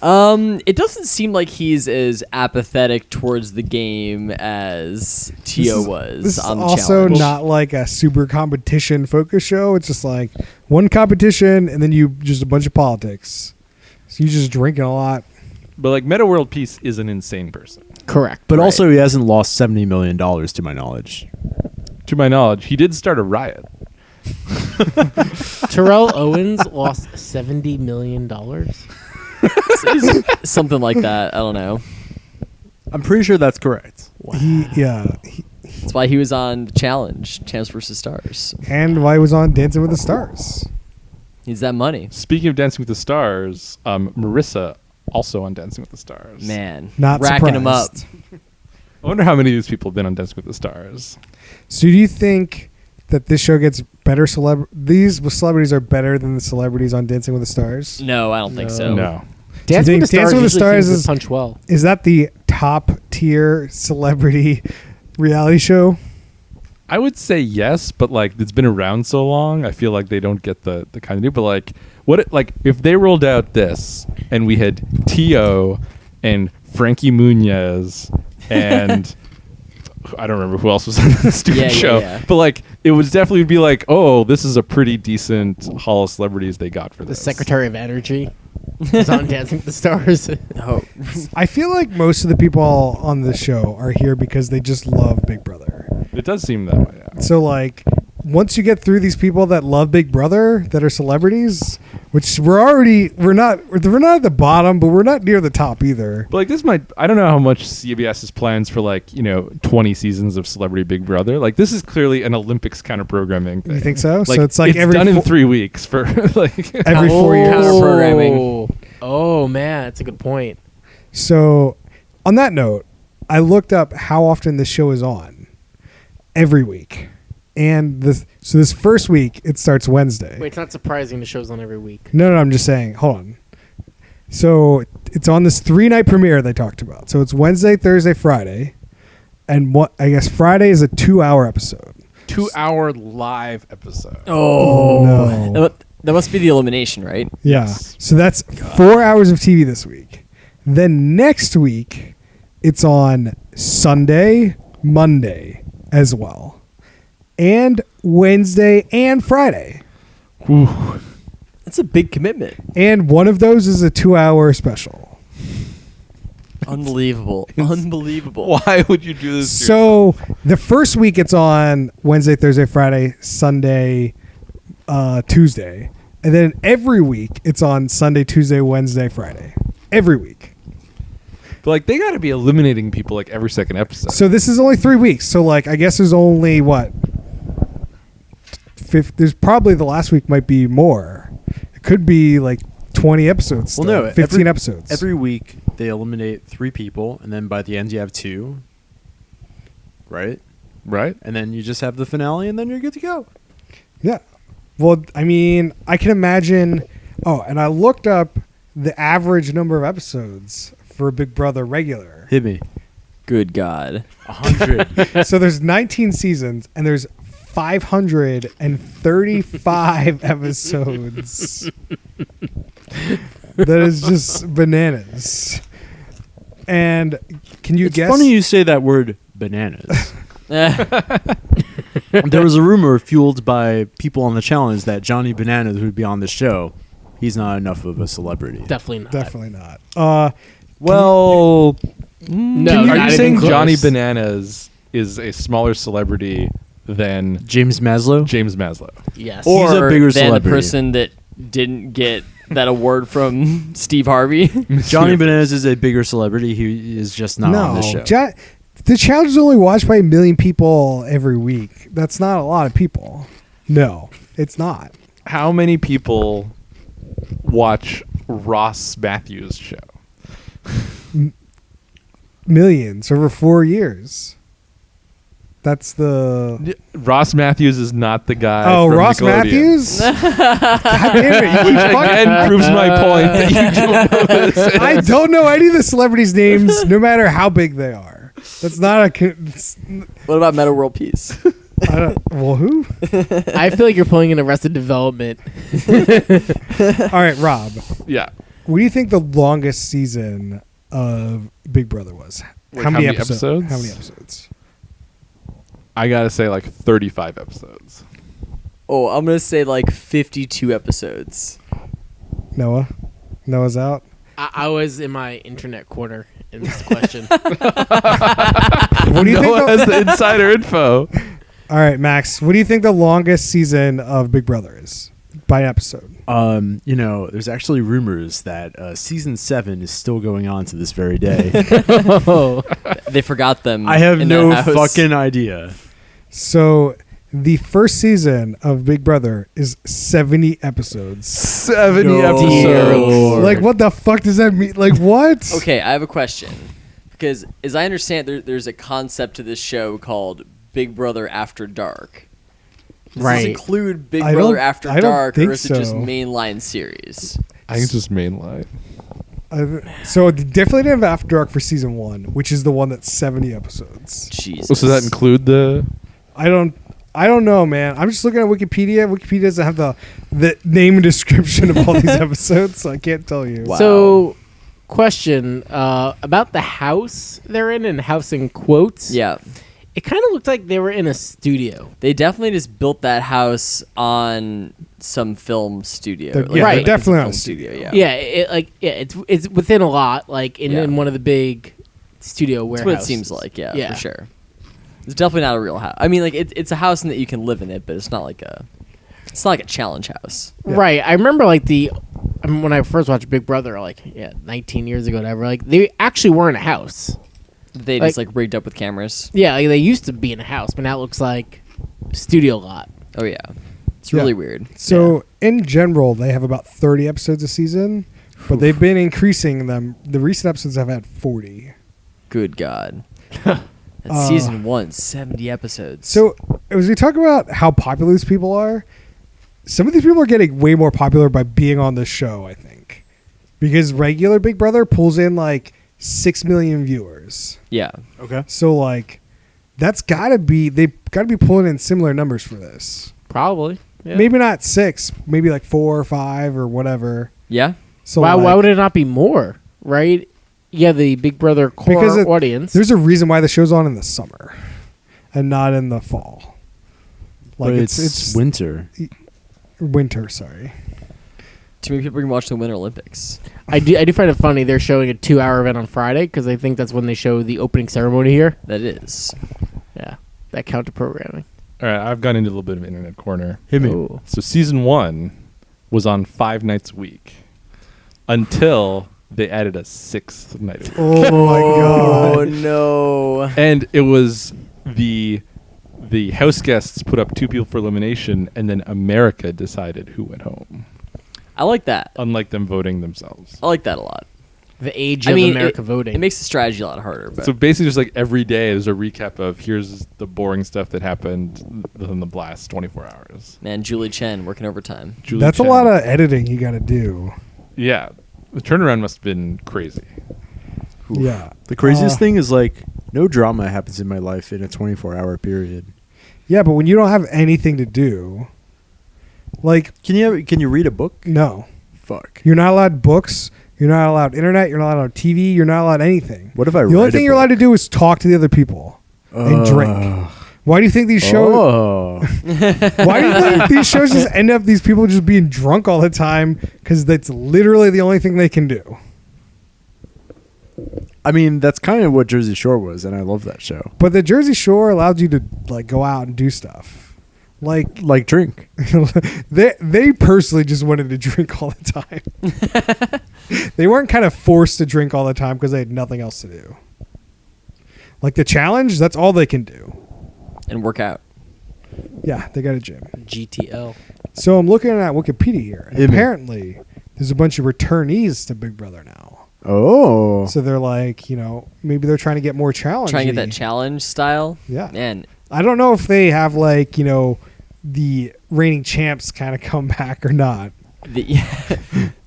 It doesn't seem like he's as apathetic towards the game as Tio was This is on the also challenge. not like a super competition focus show. It's just like one competition and then you just a bunch of politics. So you just drinking a lot. But like Meta World Peace is an insane person. Correct. But Right. also, he hasn't lost $70 million to my knowledge. To my knowledge, he did start a riot. Terrell Owens lost $70 million. Something like that. I don't know. I'm pretty sure that's correct. That's why he was on the challenge, Champs vs. Stars. And why he was on Dancing with the Stars. He's that money. Speaking of Dancing with the Stars, Marissa also on Dancing with the Stars. Man. Not racking him up. surprised. I wonder how many of these people have been on Dancing with the Stars. So do you think that this show gets better these celebrities are better than the celebrities on Dancing with the Stars? No, I don't think so. No. Dancing with the think Stars, Dancing with the usually Stars seems to is- punch well. Is that the top tier celebrity reality show? I would say yes, but like it's been around so long, I feel like they don't get the kind of new. But like, if they rolled out this and we had Tio and Frankie Muniz and I don't remember who else was on the stupid Yeah, yeah, show, yeah. but like it would definitely be like, oh, this is a pretty decent haul of celebrities they got for The this. Secretary of Energy is on Dancing with the Stars. Oh. I feel like most of the people on the show are here because they just love Big Brother. It does seem that way. Yeah. So like once you get through these people that love Big Brother that are celebrities, which we're not at the bottom, but we're not near the top either. But like I don't know how much CBS's plans for 20 seasons of Celebrity Big Brother. Like this is clearly an Olympics kind of programming thing. You think so? Like, So it's like done in 3 weeks for like every 4 years. Counter-programming. Oh man, that's a good point. So on that note, I looked up how often this show is on every week. And this first week it starts Wednesday. Wait, it's not surprising the show's on every week. No, I'm just saying. Hold on. So it's on this 3-night premiere they talked about. So it's Wednesday, Thursday, Friday, and what I guess Friday is a 2-hour episode. 2-hour live episode. Oh, no. That must be the elimination, right? Yeah. Yes. So that's 4 hours of TV this week. Then next week, it's on Sunday, Monday as well, and Wednesday and Friday. Whew. That's a big commitment. And one of those is a 2-hour special. Unbelievable. Unbelievable. Why would you do this? to So the first week it's on Wednesday, Thursday, Friday, Sunday, Tuesday. And then every week it's on Sunday, Tuesday, Wednesday, Friday. Every week. But like they got to be eliminating people like every second episode. So this is only 3 weeks. So like I guess there's only what? There's probably the last week might be more. It could be like 20 episodes. Well, still, no, 15 episodes. Every week they eliminate 3 people, and then by the end you have 2. Right? Right? And then you just have the finale, and then you're good to go. Yeah. Well, I mean, I can imagine. Oh, and I looked up the average number of episodes for Big Brother regular. Hit me. Good God. 100. So there's 19 seasons, and there's 535 episodes. That is just bananas. And can you It's guess? funny you say that word bananas. There was a rumor fueled by people on the challenge that Johnny Bananas would be on the show. He's not enough of a celebrity. Definitely not. Definitely not. Well, No, are not you even saying close. Johnny Bananas is a smaller celebrity than James Maslow? James Maslow? Yes. Or- He's a bigger than celebrity. the person that didn't get that award from Steve Harvey. Johnny Bananas is a bigger celebrity. He is just not on the show. The challenge is only watched by 1 million people every week. That's not a lot of people. No, it's not. How many people watch Ross Matthews' show? Millions over 4 years. That's the. Ross Matthews is not the guy. Oh, from Ross Nickelodeon. Matthews? God damn it. You keep fucking- Again, proves my point that you don't know this. I don't know any of the celebrities' names, no matter how big they are. That's not a. What about Meta World Peace? Well, who? I feel like you're pulling in Arrested Development. All right, Rob. Yeah. What do you think the longest season of Big Brother was? Like, how many episodes? How many episodes? I gotta say, like 35 episodes. Oh, I'm going to say like 52 episodes. Noah? Noah's out? I was in my internet corner in this question. What do you think? Noah has the insider info. All right, Max. What do you think the longest season of Big Brother is by episode? There's actually rumors that season 7 is still going on to this very day. Oh. They forgot them. I have in no that house. fucking idea. So the first season of Big Brother is 70 episodes. 70 No. episodes. Like, what the fuck does that mean? Like, what? Okay, I have a question. Because as I understand, there's a concept to this show called Big Brother After Dark. Does this Right. include Big I Brother don't- After I don't Dark, think or is it just so. mainline series? I think it's just mainline. So it definitely didn't have After Dark for season 1, which is the one that's 70 episodes. Jesus. So does that include the? I don't know, man. I'm just looking at Wikipedia. Wikipedia doesn't have the name and description of all these episodes, so I can't tell you. Wow. So, question about the house they're in, and house in quotes. Yeah. It kind of looked like they were in a studio. They definitely just built that house on some film studio. They're- yeah, they're it's a definitely film on a studio. studio. Yeah. It's within a lot, like in Yeah. one of the big studio That's warehouses. what it seems like. Yeah, Yeah. for sure. It's definitely not a real house. I mean, like it's a house in that you can live in it, but it's not like a challenge house. Yeah. Right. I remember when I first watched Big Brother, 19 years ago, whatever. Like they actually were in a house. They just rigged up with cameras. Yeah, like, they used to be in a house, but now it looks like a studio lot. Oh yeah, it's Yeah. really weird. So in general, they have about 30 episodes a season, but they've been increasing them. The recent episodes have had 40. Good God. That's season 1, 70 episodes. So as we talk about how popular these people are, some of these people are getting way more popular by being on the show, I think. because regular Big Brother pulls in like 6 million viewers. Yeah. Okay. So like they've got to be pulling in similar numbers for this. Probably. Yeah. Maybe not 6, maybe like 4 or 5 or whatever. Yeah. So why like, would it not be more? Right? Yeah, the Big Brother core Because audience. there's a reason why the show's on in the summer and not in the fall. Like But it's winter. winter, sorry. Too many people can watch the Winter Olympics. I do find it funny they're showing a 2-hour event on Friday because I think that's when they show the opening ceremony here. That is. Yeah, that counter programming. All right, I've gone into a little bit of internet corner. Hit me. Oh. So season 1 was on 5 nights a week until they added a 6th night a week. Oh my Oh god. no. And it was the house guests put up 2 people for elimination, and then America decided who went home, I like that. unlike them voting themselves. I like that a lot. The age I of mean, America voting. It makes the strategy a lot harder. But So basically, just like every day, there's a recap of here's the boring stuff that happened within the last 24 hours. man, Julie Chen working overtime. Julie That's Chen. a lot of editing you got to do. Yeah, the turnaround must have been crazy. Oof. Yeah. The craziest Uh, thing is like no drama happens in my life in a 24-hour period. Yeah, but when you don't have anything to do, like Can you read a book? no, Fuck. you're not allowed books. You're not allowed internet. You're not allowed TV. You're not allowed anything. What if I The read only a thing you're allowed to do is talk to the other people and drink. Why do you think these shows? Oh. Why do you think these shows just end up these people just being drunk all the time? Because that's literally the only thing they can do. I mean, that's kind of what Jersey Shore was, and I love that show. But the Jersey Shore allowed you to like go out and do stuff. Like drink. they personally just wanted to drink all the time. They weren't kind of forced to drink all the time because they had nothing else to do. Like the challenge, that's all they can do. And work out. Yeah, they got a gym. GTL. So I'm looking at Wikipedia here. And Hit me. apparently, there's a bunch of returnees to Big Brother now. Oh. So they're like, maybe they're trying to get more challenge. Trying to get that challenge style. Yeah. Man, I don't know if they have like, the reigning champs kind of come back or not.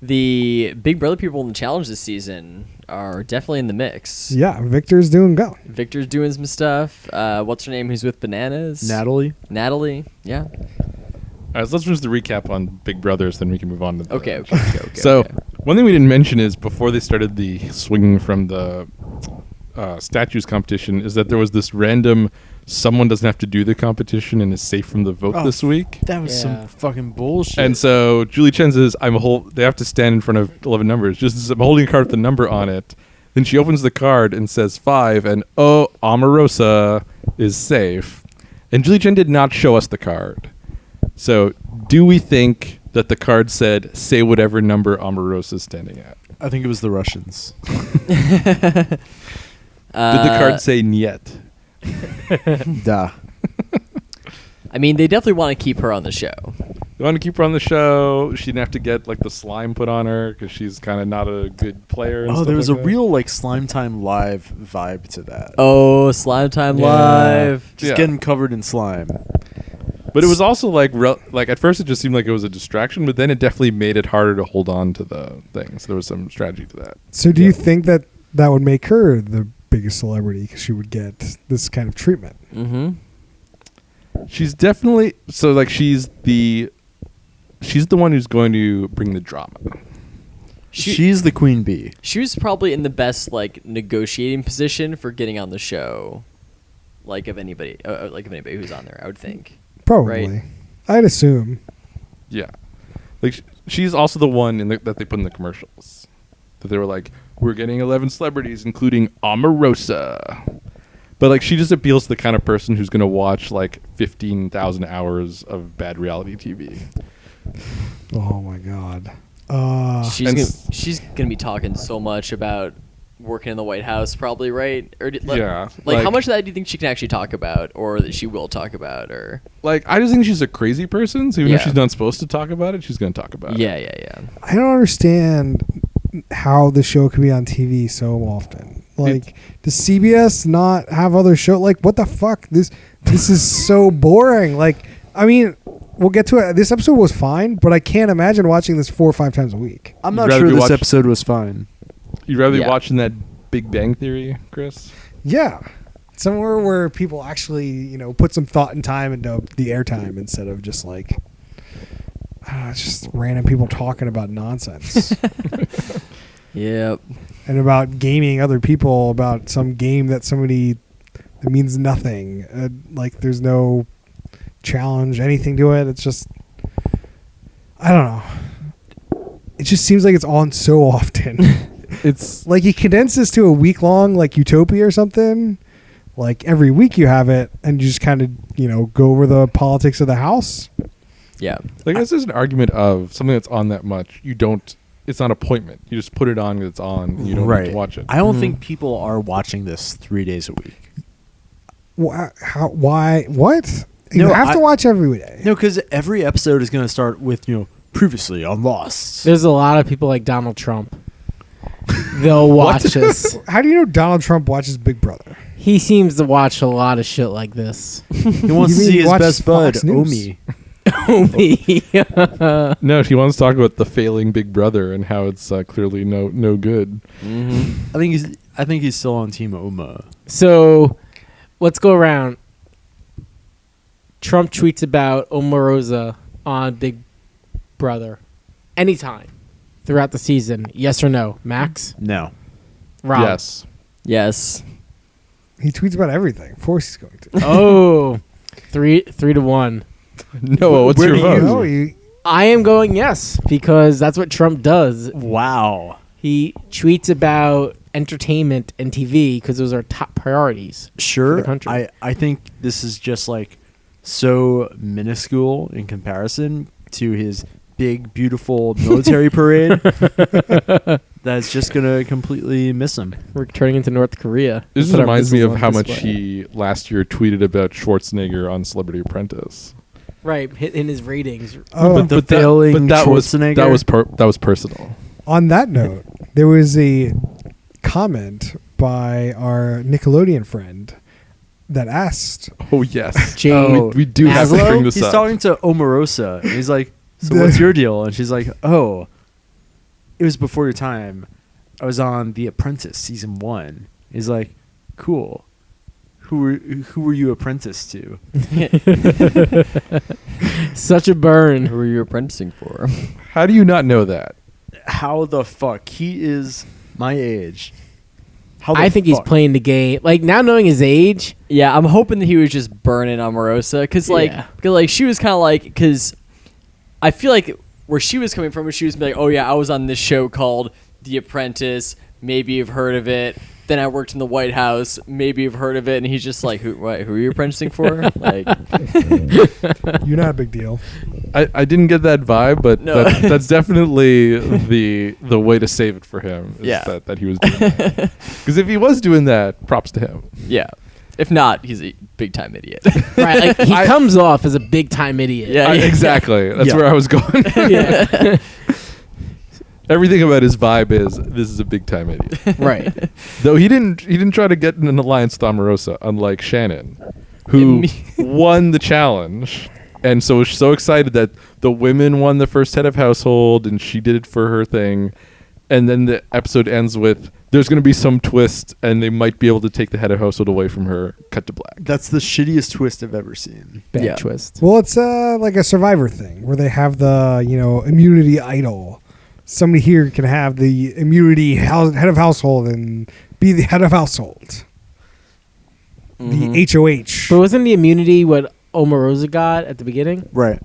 the Big Brother people in the challenge this season are definitely in the mix. Yeah, Victor's doing go. Victor's doing some stuff. What's her name? Who's with Bananas? Natalie. Natalie. Yeah. All right, so let's just the recap on Big Brothers, then we can move on to the Okay. So one thing we didn't mention is before they started the swinging from the statues competition is that there was this random someone doesn't have to do the competition and is safe from the vote Oh, this week. That was Yeah. some fucking bullshit. And so Julie Chen says, they have to stand in front of 11 numbers. Just as I'm holding a card with the number on it. Then she opens the card and says 5, and Omarosa is safe. And Julie Chen did not show us the card. So do we think that the card said, say whatever number Omarosa is standing at? I think it was the Russians. Did the card say Niet? Duh. I mean, they definitely want to keep her on the show. They want to keep her on the show. She didn't have to get like the slime put on her because she's kind of not a good player. And Oh, stuff there was like a that. real like Slime Time Live vibe to that. Oh, Slime Time Yeah. Live. Just Yeah. getting covered in slime. But it was also like at first it just seemed like it was a distraction, but then it definitely made it harder to hold on to the thing. So there was some strategy to that. So do you think that would make her the biggest celebrity because she would get this kind of treatment? Mm-hmm. She's definitely she's the one who's going to bring the drama. She's the queen bee. She was probably in the best negotiating position for getting on the show, of anybody who's on there. I would think. Probably. Right. I'd assume. Yeah, she's also the one that they put in the commercials. That they were like, we're getting 11 celebrities, including Omarosa. But she just appeals to the kind of person who's going to watch 15,000 hours of bad reality TV. Oh my god. She's gonna be talking so much about working in the White House, probably, right? Or Yeah, how much of that do you think she can actually talk about, or that she will talk about, or? I just think she's a crazy person. So even if Yeah. she's not supposed to talk about it, she's going to talk about it. Yeah. I don't understand how the show can be on TV so often. Does CBS not have other show? What the fuck? This is so boring. I mean, we'll get to it. This episode was fine, but I can't imagine watching this 4 or 5 times a week. I'm You'd not rather sure be this watch- episode was fine. You'd rather Yeah. be watching that Big Bang Theory, Chris? Yeah. Somewhere where people actually, put some thought and time into the airtime instead of just like, just random people talking about nonsense Yep. and about gaming other people about some game that means nothing. Like there's no challenge, anything to it. It's just, I don't know. It just seems like it's on so often. It's Like you condense this to a week long, like Utopia or something. Like every week you have it, and you just kind of go over the politics of the house. Yeah. like this is an argument of something that's on that much. You don't. It's not appointment. You just put it on when it's on. And you don't need to watch it. I don't think people are watching this 3 days a week. How? Why? What? You No, have to watch every day. No, because every episode is going to start with previously on Lost. There's a lot of people like Donald Trump. They'll watch this. How do you know Donald Trump watches Big Brother? He seems to watch a lot of shit like this. He wants You to mean see he his watches best bud, Fox News? Omi. No, he wants to talk about the failing Big Brother and how it's clearly no good. Mm-hmm. I think he's still on Team Oma. So let's go around. Trump tweets about Omarosa on Big Brother anytime throughout the season. Yes or no? Max? No. Rob? Yes. Yes. He tweets about everything. Of course he's going to. Oh, 3-1. Noah, what's Where your do vote? No, you, I am going yes because that's what Trump does. Wow. He tweets about entertainment and TV because those are top priorities. Sure. the country. I think this is just like so minuscule in comparison to his big, beautiful military parade that's just going to completely miss him. We're turning into North Korea. This Put our reminds me missiles of on how much display. he last year tweeted about Schwarzenegger on Celebrity Apprentice. Right, hit in his ratings. oh, The failing that was Schwarzenegger? that was personal. on that note, there was a comment by our Nickelodeon friend that asked, Oh yes, Jane we do have to Maslow? bring this He's up. talking to Omarosa. And he's like, so The- what's your deal? And she's like, oh, it was before your time. I was on The Apprentice season 1. He's like, cool. Who were you apprenticed to? Such a burn. Who are you apprenticing for? How do you not know that? How the fuck? He is my age. How the I think he's fuck? playing the game. Like, now knowing his age, Yeah, I'm hoping that he was just burning Omarosa because Yeah. she was kind of like because I feel like where she was coming from was she was like, oh yeah, I was on this show called The Apprentice. Maybe you've heard of it. Then I worked in the White House. Maybe you've heard of it. And he's just like, who are you apprenticing for? Like, "You're not a big deal." I didn't get that vibe, but No. that's definitely the way to save it for him. Is Yeah. that he was doing that. Because if he was doing that, props to him. yeah. If not, he's a big time idiot. right? Like, he comes off as a big time idiot. Yeah. Exactly. That's Yeah. where I was going. Yeah. Everything about his vibe is this is a big time idiot. Right. Though he didn't try to get in an alliance with Omarosa, unlike Shannon, who won the challenge, and so was so excited that the women won the first head of household, and she did it for her thing, and then the episode ends with there's going to be some twist, and they might be able to take the head of household away from her. Cut to black. That's the shittiest twist I've ever seen. Bad Yeah. twist. Well, it's like a Survivor thing where they have the immunity idol. Somebody here can have the immunity head of household and be the head of household. Mhm. The HOH. But wasn't the immunity what Omarosa got at the beginning? Right.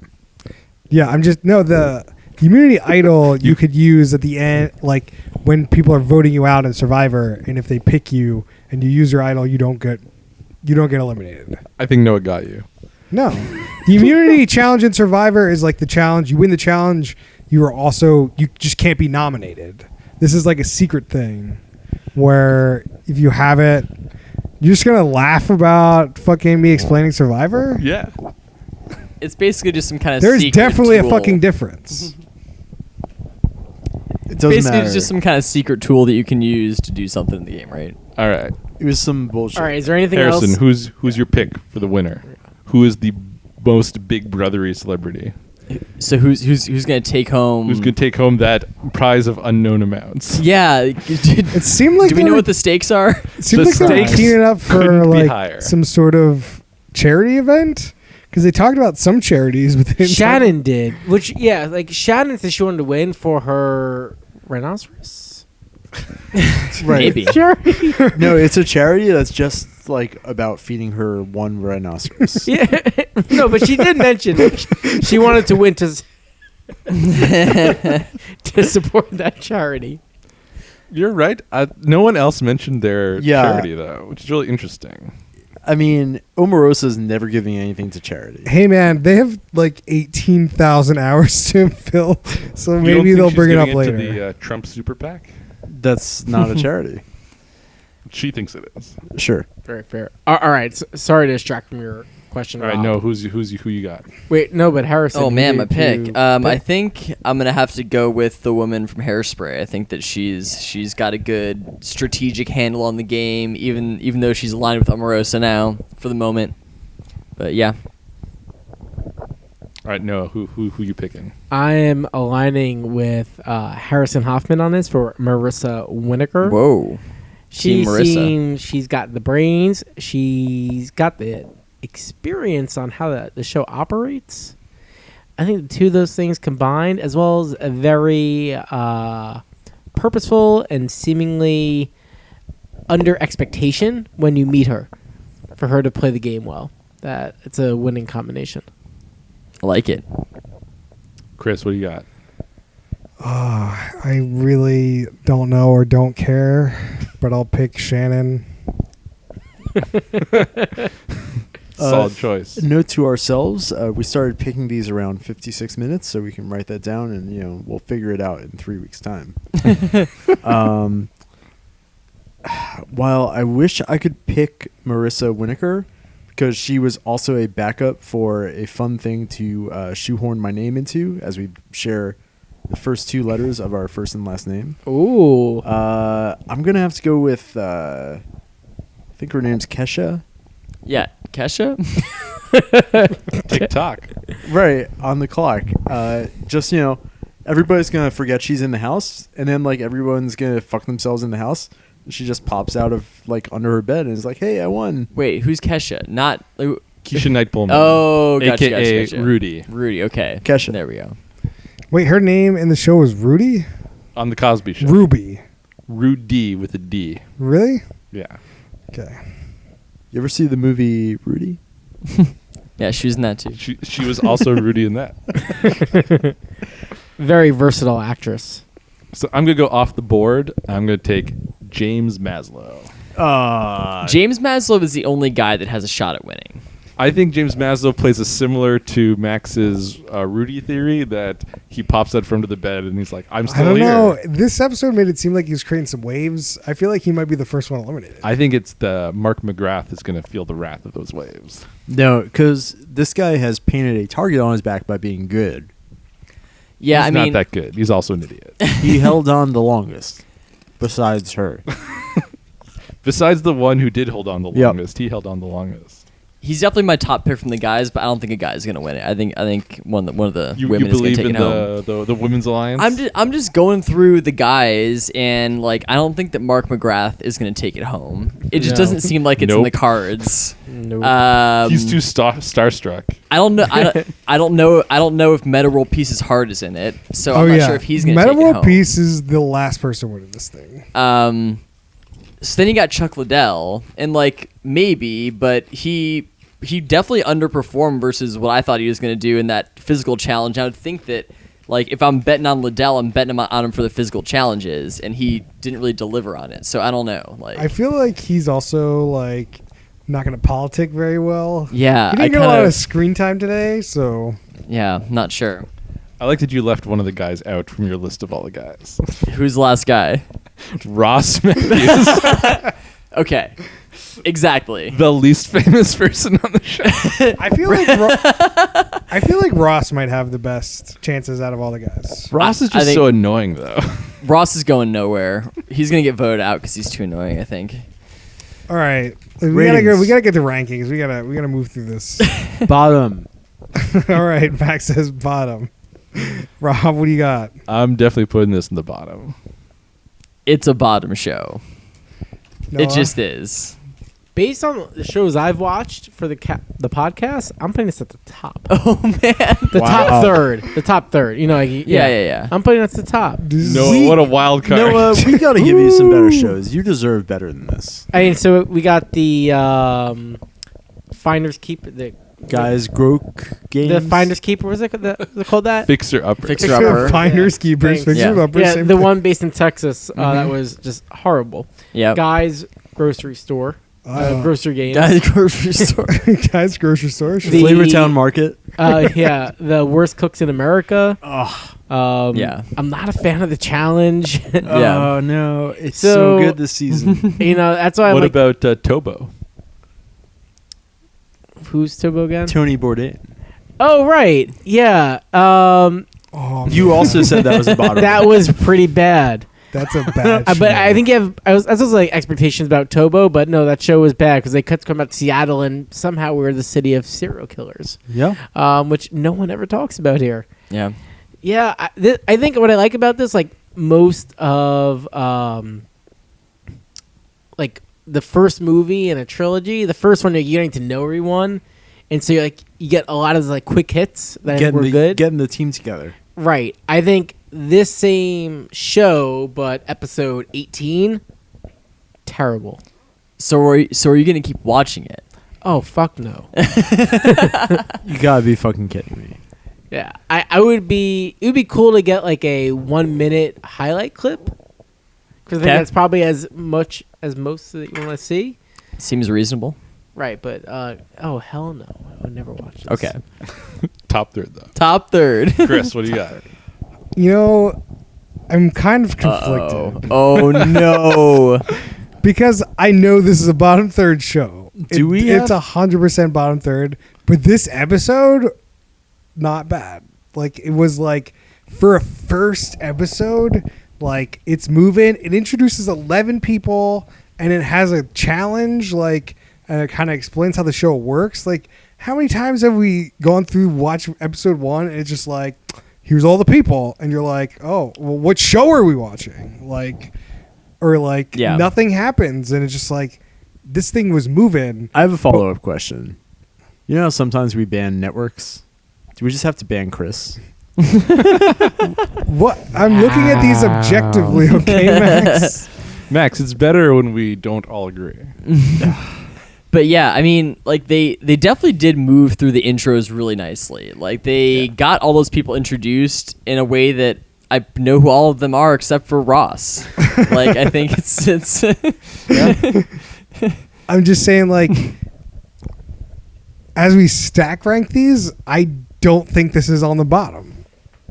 Yeah, the immunity idol you could use at the end, like when people are voting you out in Survivor, and if they pick you and you use your idol, you don't get eliminated. I think Noah got you. No, the immunity challenge in Survivor is like the challenge. You win the challenge, you just can't be nominated. This is like a secret thing where if you have it, you're just gonna laugh about fucking me explaining Survivor. Yeah. It's basically just some kind of There's secret definitely a tool. fucking difference. It doesn't Basically, matter. it's just some kind of secret tool that you can use to do something in the game, right? All right. It was some bullshit. All right. Is there anything Harrison, else? who's your pick for the winner? Who is the most Big Brothery celebrity. So who's gonna take home? Who's going to take home that prize of unknown amounts? Yeah. It seemed like Do we they know were- what the stakes are? It seemed the like they were stakes teeing it up for couldn't be like higher. some sort of charity event because they talked about some charities, but they didn't talk- Shannon did, which like Shannon said she wanted to win for her rhinoceros. Right. Maybe. Sure. No, it's a charity that's just like about feeding her one rhinoceros. Yeah. No, but she did mention she wanted to win to support that charity. You're right. No one else mentioned their Yeah. charity, though, which is really interesting. I mean, Omarosa's never giving anything to charity. Hey man, they have like 18,000 hours to fill, so You don't maybe think they'll she's bring it up giving later. to the Trump super PAC? That's not a charity. She thinks it is. Sure. Very fair. All right. Sorry to distract from your question. All right, Rob. no, who you got? Wait, no, but Harrison. Oh who man, my did pick. you I think I'm gonna have to go with the woman from Hairspray. I think that she's got a good strategic handle on the game, even though she's aligned with Omarosa now for the moment. But yeah, All right, no, who you picking? I am aligning with Harrison Hoffman on this for Marissa Winokur. whoa, She Team Marissa. seems she's got the brains. She's got the experience on how the show operates. I think the two of those things combined, as well as a very purposeful and seemingly under expectation when you meet her, for her to play the game well. That it's a winning combination. I like it. Chris, what do you got? I really don't know or don't care, but I'll pick Shannon. Solid choice. Note to ourselves: we started picking these around 56 minutes, so we can write that down, and we'll figure it out in 3 weeks' time. While I wish I could pick Marissa Winokur, because she was also a backup for a fun thing to shoehorn my name into, as we share the first two letters of our first and last name. Ooh. I'm gonna have to go with I think her name's Kesha. Yeah, Kesha. TikTok. Right, on the clock. Just, everybody's going to forget she's in the house, and then, everyone's going to fuck themselves in the house. And she just pops out of, under her bed and is like, hey, I won. Wait, who's Kesha? Not. Keisha Knight Pullman. Oh, gotcha, AKA gotcha. Rudy Rudy. Okay. Kesha. There we go. Wait, her name in the show was Rudy? on the Cosby Show. Ruby. Rudy with a D. Really? Yeah. Okay. You ever see the movie Rudy? Yeah, she was in that too. She was also Rudy in that. Very versatile actress. So I'm gonna go off the board. I'm gonna take James Maslow. James Maslow is the only guy that has a shot at winning. I think James Maslow plays a similar to Max's Rudy theory that he pops out from under the bed and he's like, I'm I still don't here. know. This episode made it seem like he was creating some waves. I feel like he might be the first one eliminated. I think it's the Mark McGrath is going to feel the wrath of those waves. No, because this guy has painted a target on his back by being good. Yeah, He's I not mean, that good. He's also an idiot. He held on the longest, besides her. Besides the one who did hold on the Yep. longest, he held on the longest. he's definitely my top pick from the guys, but I don't think a guy's gonna win it. I think one of the You women is gonna believe take in it home. the women's alliance? I'm just going through the guys, and like I don't think that Mark McGrath is gonna take it home. It just No. doesn't seem like it's in the Nope. cards. Nope. He's too starstruck. I don't know. I don't know. I don't know if Meta World Peace's heart is in it, so I'm not sure if he's gonna Meta take it World home. Peace is the last person winning this thing. So then you got Chuck Liddell, and like maybe, but he definitely underperformed versus what I thought he was going to do in that physical challenge. I would think that like if I'm betting on Liddell, I'm betting on him for the physical challenges, and he didn't really deliver on it. So I don't know. Like I feel like he's also like not going to politic very well. yeah, He I didn't get a lot kind of of screen time today, so yeah, not sure. I like that you left one of the guys out from your list of all the guys. Who's the last guy? Ross Matthews, Okay, exactly. the least famous person on the show. I feel like Ross might have the best chances out of all the guys. Ross is I just think- so annoying, though. Ross is going nowhere. He's gonna get voted out because he's too annoying. I think. All right, we Ratings. gotta get the rankings. We gotta move through this. Bottom, All right, Max says bottom. Rob, what do you got? I'm definitely putting this in the bottom. It's a bottom show. It Noah? just is. Based on the shows I've watched for the podcast, I'm putting this at the top. Oh man. The top third. The top third. You know, like, Yeah. I'm putting it at the top. No, what a wild card. Noah, we got to give you some better shows. You deserve better than this. I mean, so we got the Finders Keeper. Guys, Grok Games. The Finders Keeper, was it called that? Fixer upper. Fixer upper. Finders, keepers, Thanks. fixers, Yeah. uppers. Yeah, same the thing. one based in Texas. That was just horrible. Yeah. Guys Grocery Store. Grocery Games. Guys grocery store. Guys, grocery store. The- Flavortown Market. Yeah, the worst cooks in America. Yeah. I'm not a fan of the challenge. Yeah. Oh, no. It's So- so good this season. You know, that's why I'm What like, about Tobo? who's Tobo again? Tony Bourdain. Oh, right. Yeah. Oh, You also said that was the bottom. That was pretty bad. that's a bad But show. I think you have. I was like expectations about Tobo, but no, that show was bad because they cut to come out to Seattle, and somehow we're the city of serial killers, Yeah. which no one ever talks about here. Yeah. Yeah, I think what I like about this, like most of, like the first movie in a trilogy, the first one you're getting to know everyone, and so you get a lot of like quick hits that were good. Getting the team together. Right. I think this same show, but episode 18, terrible. So are you going to keep watching it? Oh, fuck no. You gotta be fucking kidding me. Yeah. It would be cool to get like a 1 minute highlight clip. Because I think Okay. that's probably as much as most that you want to see. Seems reasonable. Right, but oh hell no. I would never watch this. Okay. Top third, though. Top third. Chris, what do you got? You know, I'm kind of conflicted Oh no. because I know this is a bottom third show. Do we It's have- 100% bottom third, but this episode, not bad. Like it was like for a first episode, like it's moving. It introduces 11 people and it has a challenge. Like and it kind of explains how the show works. Like how many times have we gone through watch episode 1 and it's just like here's all the people and you're like, oh well, what show are we watching? Like or like Yeah. nothing happens and it's just like this thing was moving. I have a follow-up question. You know how sometimes we ban networks? Do we just have to ban Chris? What I'm looking at these objectively, okay, Max? Max, it's better when we don't all agree. But yeah, I mean, like they definitely did move through the intros really nicely. Like they got all those people introduced in a way that I know who all of them are except for Ross. Like I think it's I'm just saying, like, as we stack rank these, I don't think this is on the bottom.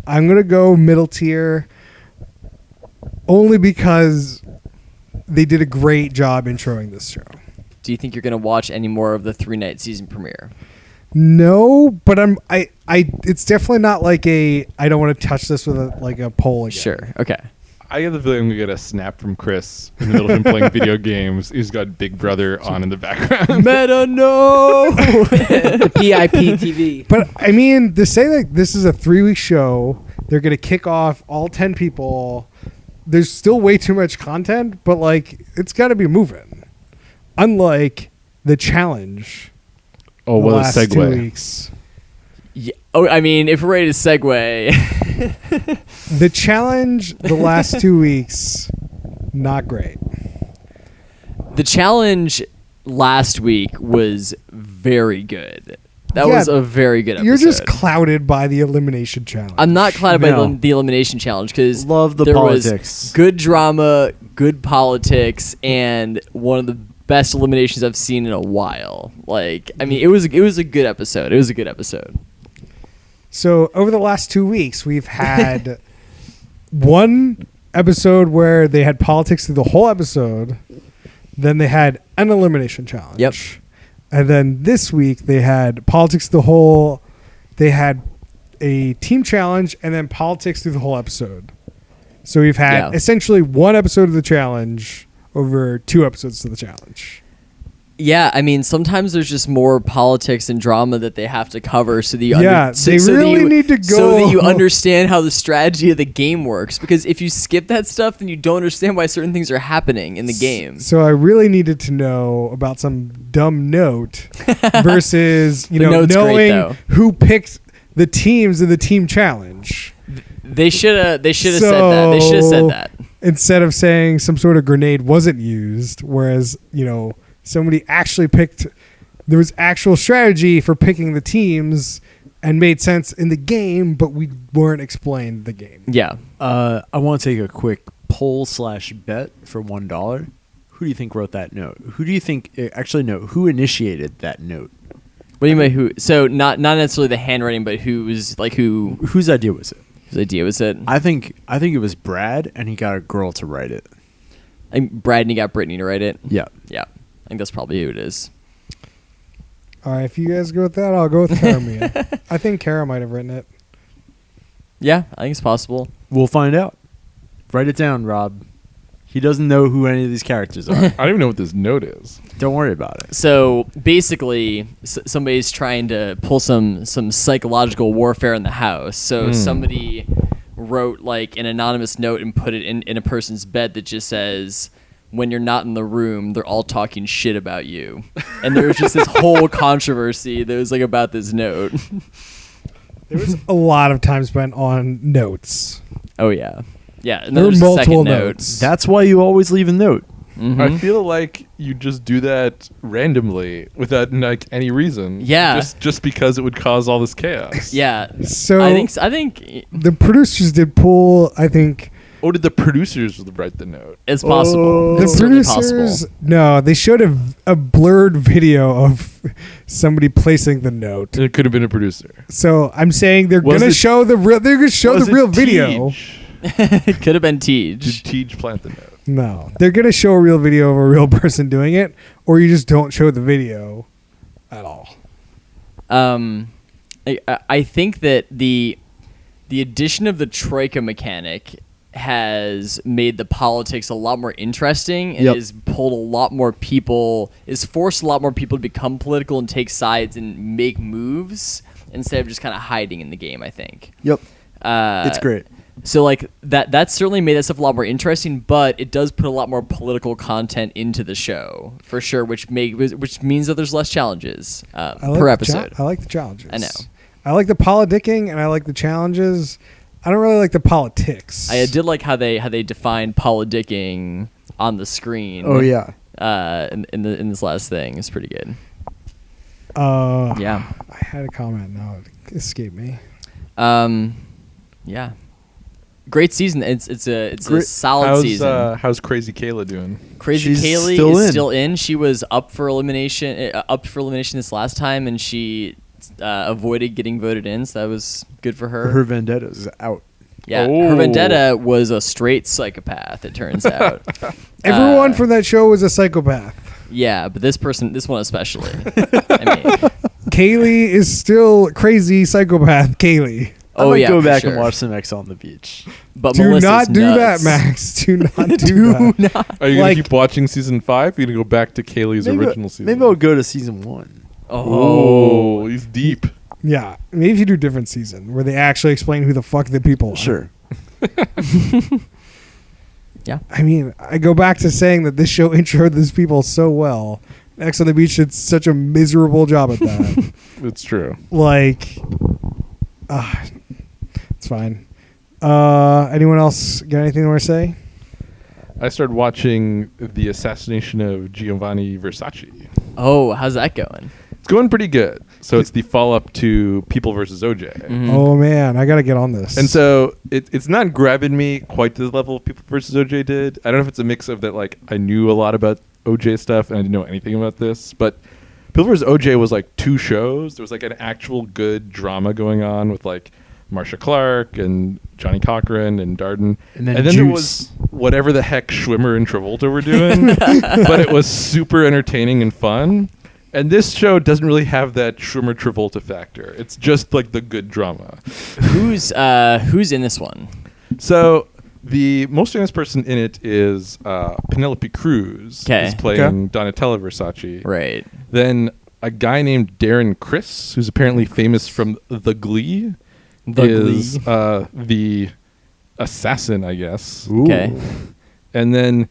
I'm gonna go middle tier, only because they did a great job introing this show. Do you think you're gonna watch any more of the 3-night season premiere? No, but it's definitely not like I don't want to touch this with a poll again. Sure. Okay. I get the feeling we get a snap from Chris in the middle of him playing video games. He's got Big Brother on in the background. Meta no. The PIP TV. But I mean, to say that this is a 3-week show, they're gonna kick off all 10 people. There's still way too much content, but like it's got to be moving. Unlike the challenge. Oh, the what a last 2 segue. weeks. Yeah. Oh, I mean, if we're ready to segue, The challenge the last 2 weeks, not great. the challenge last week was very good. That Yeah, was a very good episode. You're just clouded by the elimination challenge. I'm not clouded by No. the elimination challenge because Love the there politics. was good drama, good politics, and one of the best eliminations I've seen in a while. Like, I mean, it was a good episode. It was a good episode. So over the last 2 weeks, we've had one episode where they had politics through the whole episode. Then they had an elimination challenge. Yep. And then this week they had politics through the whole. They had a team challenge and then politics through the whole episode. So we've had Yeah. essentially one episode of the challenge over 2 episodes of the challenge. Yeah, I mean, sometimes there's just more politics and drama that they have to cover, so that you Yeah, they really need to so that you go- understand how the strategy of the game works. Because if you skip that stuff, then you don't understand why certain things are happening in the game. So I really needed to know about some dumb note versus The note's great, though. knowing who picked the teams in the team challenge. They should have said that. They should have said that. Instead of saying some sort of grenade wasn't used, whereas somebody actually picked. There was actual strategy for picking the teams and made sense in the game, but we weren't explained the game. Yeah. I want to take a quick poll/bet for $1. Who do you think wrote that note? Who do you think actually no? Who initiated that note? What do you mean by who? So not necessarily the handwriting, but whose Whose idea was it? idea was it? I think it was Brad, and he got a girl to write it. I think Brad and he got Brittany to write it. Yeah. Yeah. I think that's probably who it is. All right, if you guys go with that, I'll go with Karamia. I think Kara might have written it. Yeah, I think it's possible. We'll find out. Write it down, Rob. He doesn't know who any of these characters are. I don't even know what this note is. Don't worry about it. So basically, somebody's trying to pull some psychological warfare in the house. So somebody wrote like an anonymous note and put it in a person's bed that just says, "When you're not in the room, they're all talking shit about you." And there was just this whole controversy that was like about this note. There was a lot of time spent on notes. Oh yeah, yeah. And There then were there's a multiple second note. notes. That's why you always leave a note. Mhm. I feel like you just do that randomly without like any reason. Yeah. Just because it would cause all this chaos. Yeah. So I think the producers did pull. I think Oh, did the producers write the note? it's possible. the It's certainly producers. possible. No, they showed a blurred video of somebody placing the note. It could have been a producer. So I'm saying they're Was gonna it- show the real. They're gonna show Was the it real video. Tej? It could have been Tej. Did Tej plant the note? No, they're gonna show a real video of a real person doing it, or you just don't show the video at all. I think that the addition of the troika mechanic has made the politics a lot more interesting and Yep. has pulled a lot more people, has forced a lot more people to become political and take sides and make moves instead of just kind of hiding in the game, I think. Yep. Uh, It's great. So like that certainly made that stuff a lot more interesting, but it does put a lot more political content into the show for sure, which means that there's less challenges I like per the cha- episode. I like the challenges. I know. I like the politicking and I like the challenges. I don't really like the politics. I did like how they defined politicking on the screen. Oh yeah. In this last thing, it's pretty good. Yeah. Yeah. I had a comment. Now it escaped me. Yeah. Great season. It's a Great. solid season. How's Crazy Kayla doing? Crazy She's Kaylee still is in. still in. She was up for elimination this last time, and she avoided getting voted in. So that was good for her. Her vendetta's out. Yeah, Oh. her vendetta was a straight psychopath. It turns out. Everyone from that show was a psychopath. Yeah, but this one especially. I mean, Kaylee is still crazy psychopath. Kaylee. I oh might yeah, go for back sure. and watch some X on the beach. But Do Melissa's not do nuts. that, Max. Do not do that. Are you Like- gonna keep watching season 5? You're gonna go back to Kaylee's original season. Maybe I'll go to season 1. Oh, he's deep. Yeah, maybe if you do a different season where they actually explain who the fuck the people are. Sure. Yeah. I mean, I go back to saying that this show introed these people so well. X on the Beach did such a miserable job at that. It's true. Like, it's fine. Anyone else got anything they want to say? I started watching the assassination of Giovanni Versace. Oh, how's that going? It's going pretty good. So it's the follow-up to People versus OJ. Mm-hmm. Oh man, I gotta get on this. And so it's not grabbing me quite to the level of People versus OJ did. I don't know if it's a mix of that, like, I knew a lot about OJ stuff and I didn't know anything about this, but People versus OJ was like 2 shows. There was like an actual good drama going on with like Marsha Clark and Johnny Cochran and Darden. And then there Juice. was whatever the heck Schwimmer and Travolta were doing, but it was super entertaining and fun. And this show doesn't really have that Schwimmer Travolta factor. It's just like the good drama. Who's in this one? So The most famous person in it is Penelope Cruz. 'Kay. Who's playing Donatella Versace. Right. Then a guy named Darren Criss, who's apparently famous from The Glee, The is Glee. the assassin, I guess. Okay. And then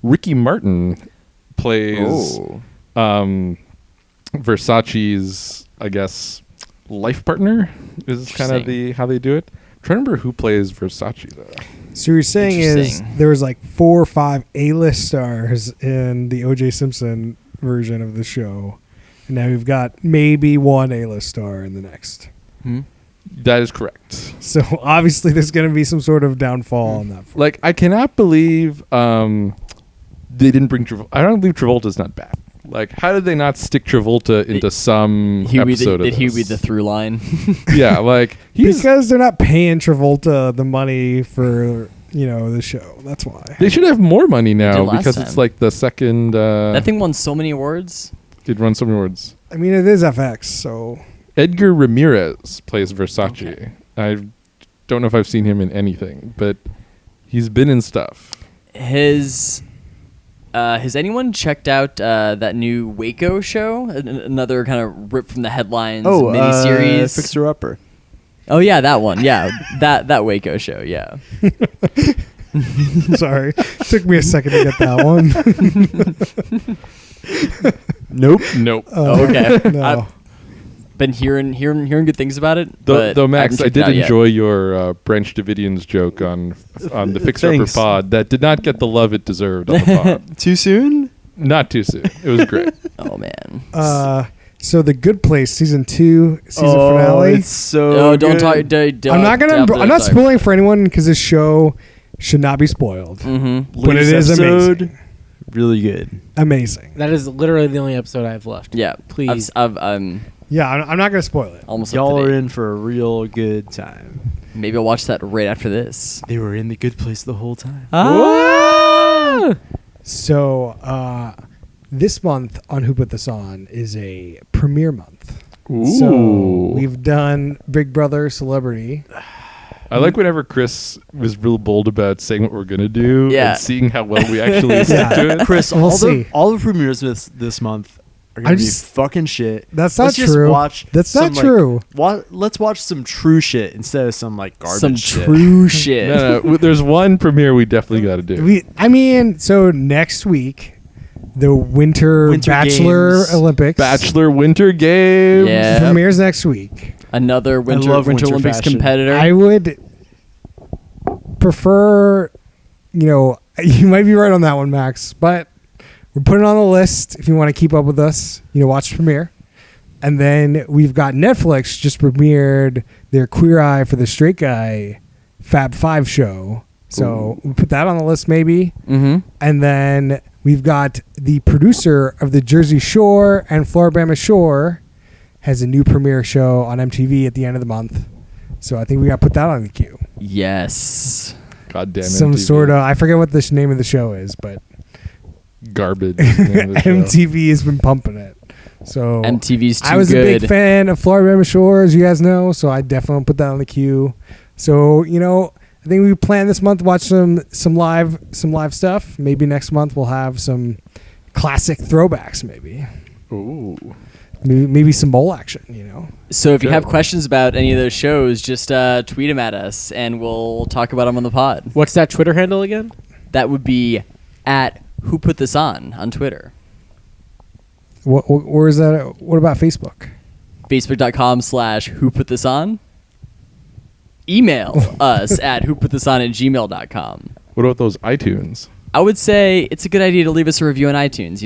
Ricky Martin plays Oh. Versace's, I guess, life partner is kind of Interesting. how they do it. I'm trying to remember who plays Versace though. So you're saying is Interesting. there was like 4 or 5 A-list stars in the O.J. Simpson version of the show, and now we've got maybe 1 A-list star in the next. Hmm? That is correct. So obviously there's going to be some sort of downfall on that front. Like, I cannot believe they didn't bring Travolta. I don't believe Travolta's not back. Like, how did they not stick Travolta into some episode of Did he this? be the through line? Yeah, like he's. Because they're not paying Travolta the money for the show. That's why. They should have more money did now last because it's time. like the second. That thing won so many awards. It run so many words. I mean, it is FX, so Edgar Ramirez plays Versace. Okay. I don't know if I've seen him in anything, but he's been in stuff. Has anyone checked out that new Waco show? Another kind of rip from the headlines miniseries. Fixer Upper. Oh yeah, that one. Yeah, that Waco show. Yeah. sorry. Took me a second to get that one. Nope. Nope. Okay. No. I've been hearing good things about it. but Though Max, I haven't checked it did out yet. enjoy your Branch Davidians joke on the Fixer Upper Thanks. pod. That did not get the love it deserved on the pod. Too soon? Not too soon. It was great. Oh man. So The Good Place season 2 season Oh, finale. it's so Oh, don't good. talk. I'm not I'm not spoiling for anyone because this show should not be spoiled. Mm-hmm. But it Latest is episode, amazing. really good. Amazing. That is literally the only episode I have left. Yeah. Please. I'm Yeah, I'm not going to spoil it. almost Y'all up to are date. in for a real good time. Maybe I'll watch that right after this. They were in the good place the whole time. Ah! So this month on Who Put This On is a premiere month. Ooh. So we've done Big Brother Celebrity. I like whenever Chris was real bold about saying what we're gonna do Yeah. and seeing how well we actually stick to it. Chris, We'll see. all the premieres this month are gonna I'm be just- fucking shit. That's not Let's just true. watch That's some, not true. Let's watch some true shit instead of some like garbage Some shit. true shit. No, there's one premiere we definitely got to do. So next week, the Winter Bachelor Games. Olympics Bachelor Winter Games. Yeah. premieres next week. Another Winter love winter Olympics fashion. competitor. I would prefer, you might be right on that one, Max, but we're putting it on the list if you want to keep up with us, watch the premiere. And then we've got Netflix just premiered their Queer Eye for the Straight Guy Fab 5 show. So we put that on the list maybe. Mm-hmm. And then we've got the producer of the Jersey Shore and Floribama Shore has a new premiere show on MTV at the end of the month. So I think we got to put that on the queue. Yes. God damn it. Some sort of, I forget what the name of the show is, but garbage. name of the show. MTV has been pumping it. So MTV's too I was good. a big fan of Floribama Shore, as you guys know, so I definitely put that on the queue. So, I think we plan this month to watch some live stuff. Maybe next month we'll have some classic throwbacks. Maybe some bowl action. So if you Sure. have questions about any of those shows, just tweet them at us, and we'll talk about them on the pod. What's that Twitter handle again? That would be at Who Put This On Twitter. Where is that? What about Facebook? Facebook.com/Who Put This On. Email us at whoputthison@gmail.com. What about those iTunes? I would say it's a good idea to leave us a review on iTunes.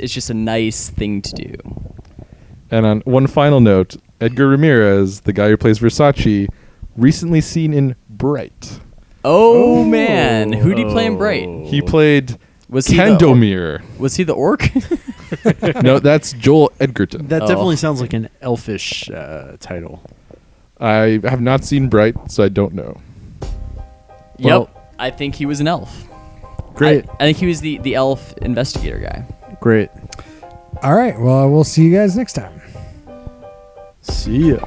It's just a nice thing to do. And on one final note, Edgar Ramirez, the guy who plays Versace, recently seen in Bright. Oh man, who did he play in Bright? He played Was he the Candomir. Was he the orc? No, that's Joel Edgerton. That Oh. definitely sounds like an elfish title. I have not seen Bright, so I don't know. Well- Yep, I think he was an elf. Great. I think he was the elf investigator guy. Great. All right. Well, we'll see you guys next time. See ya.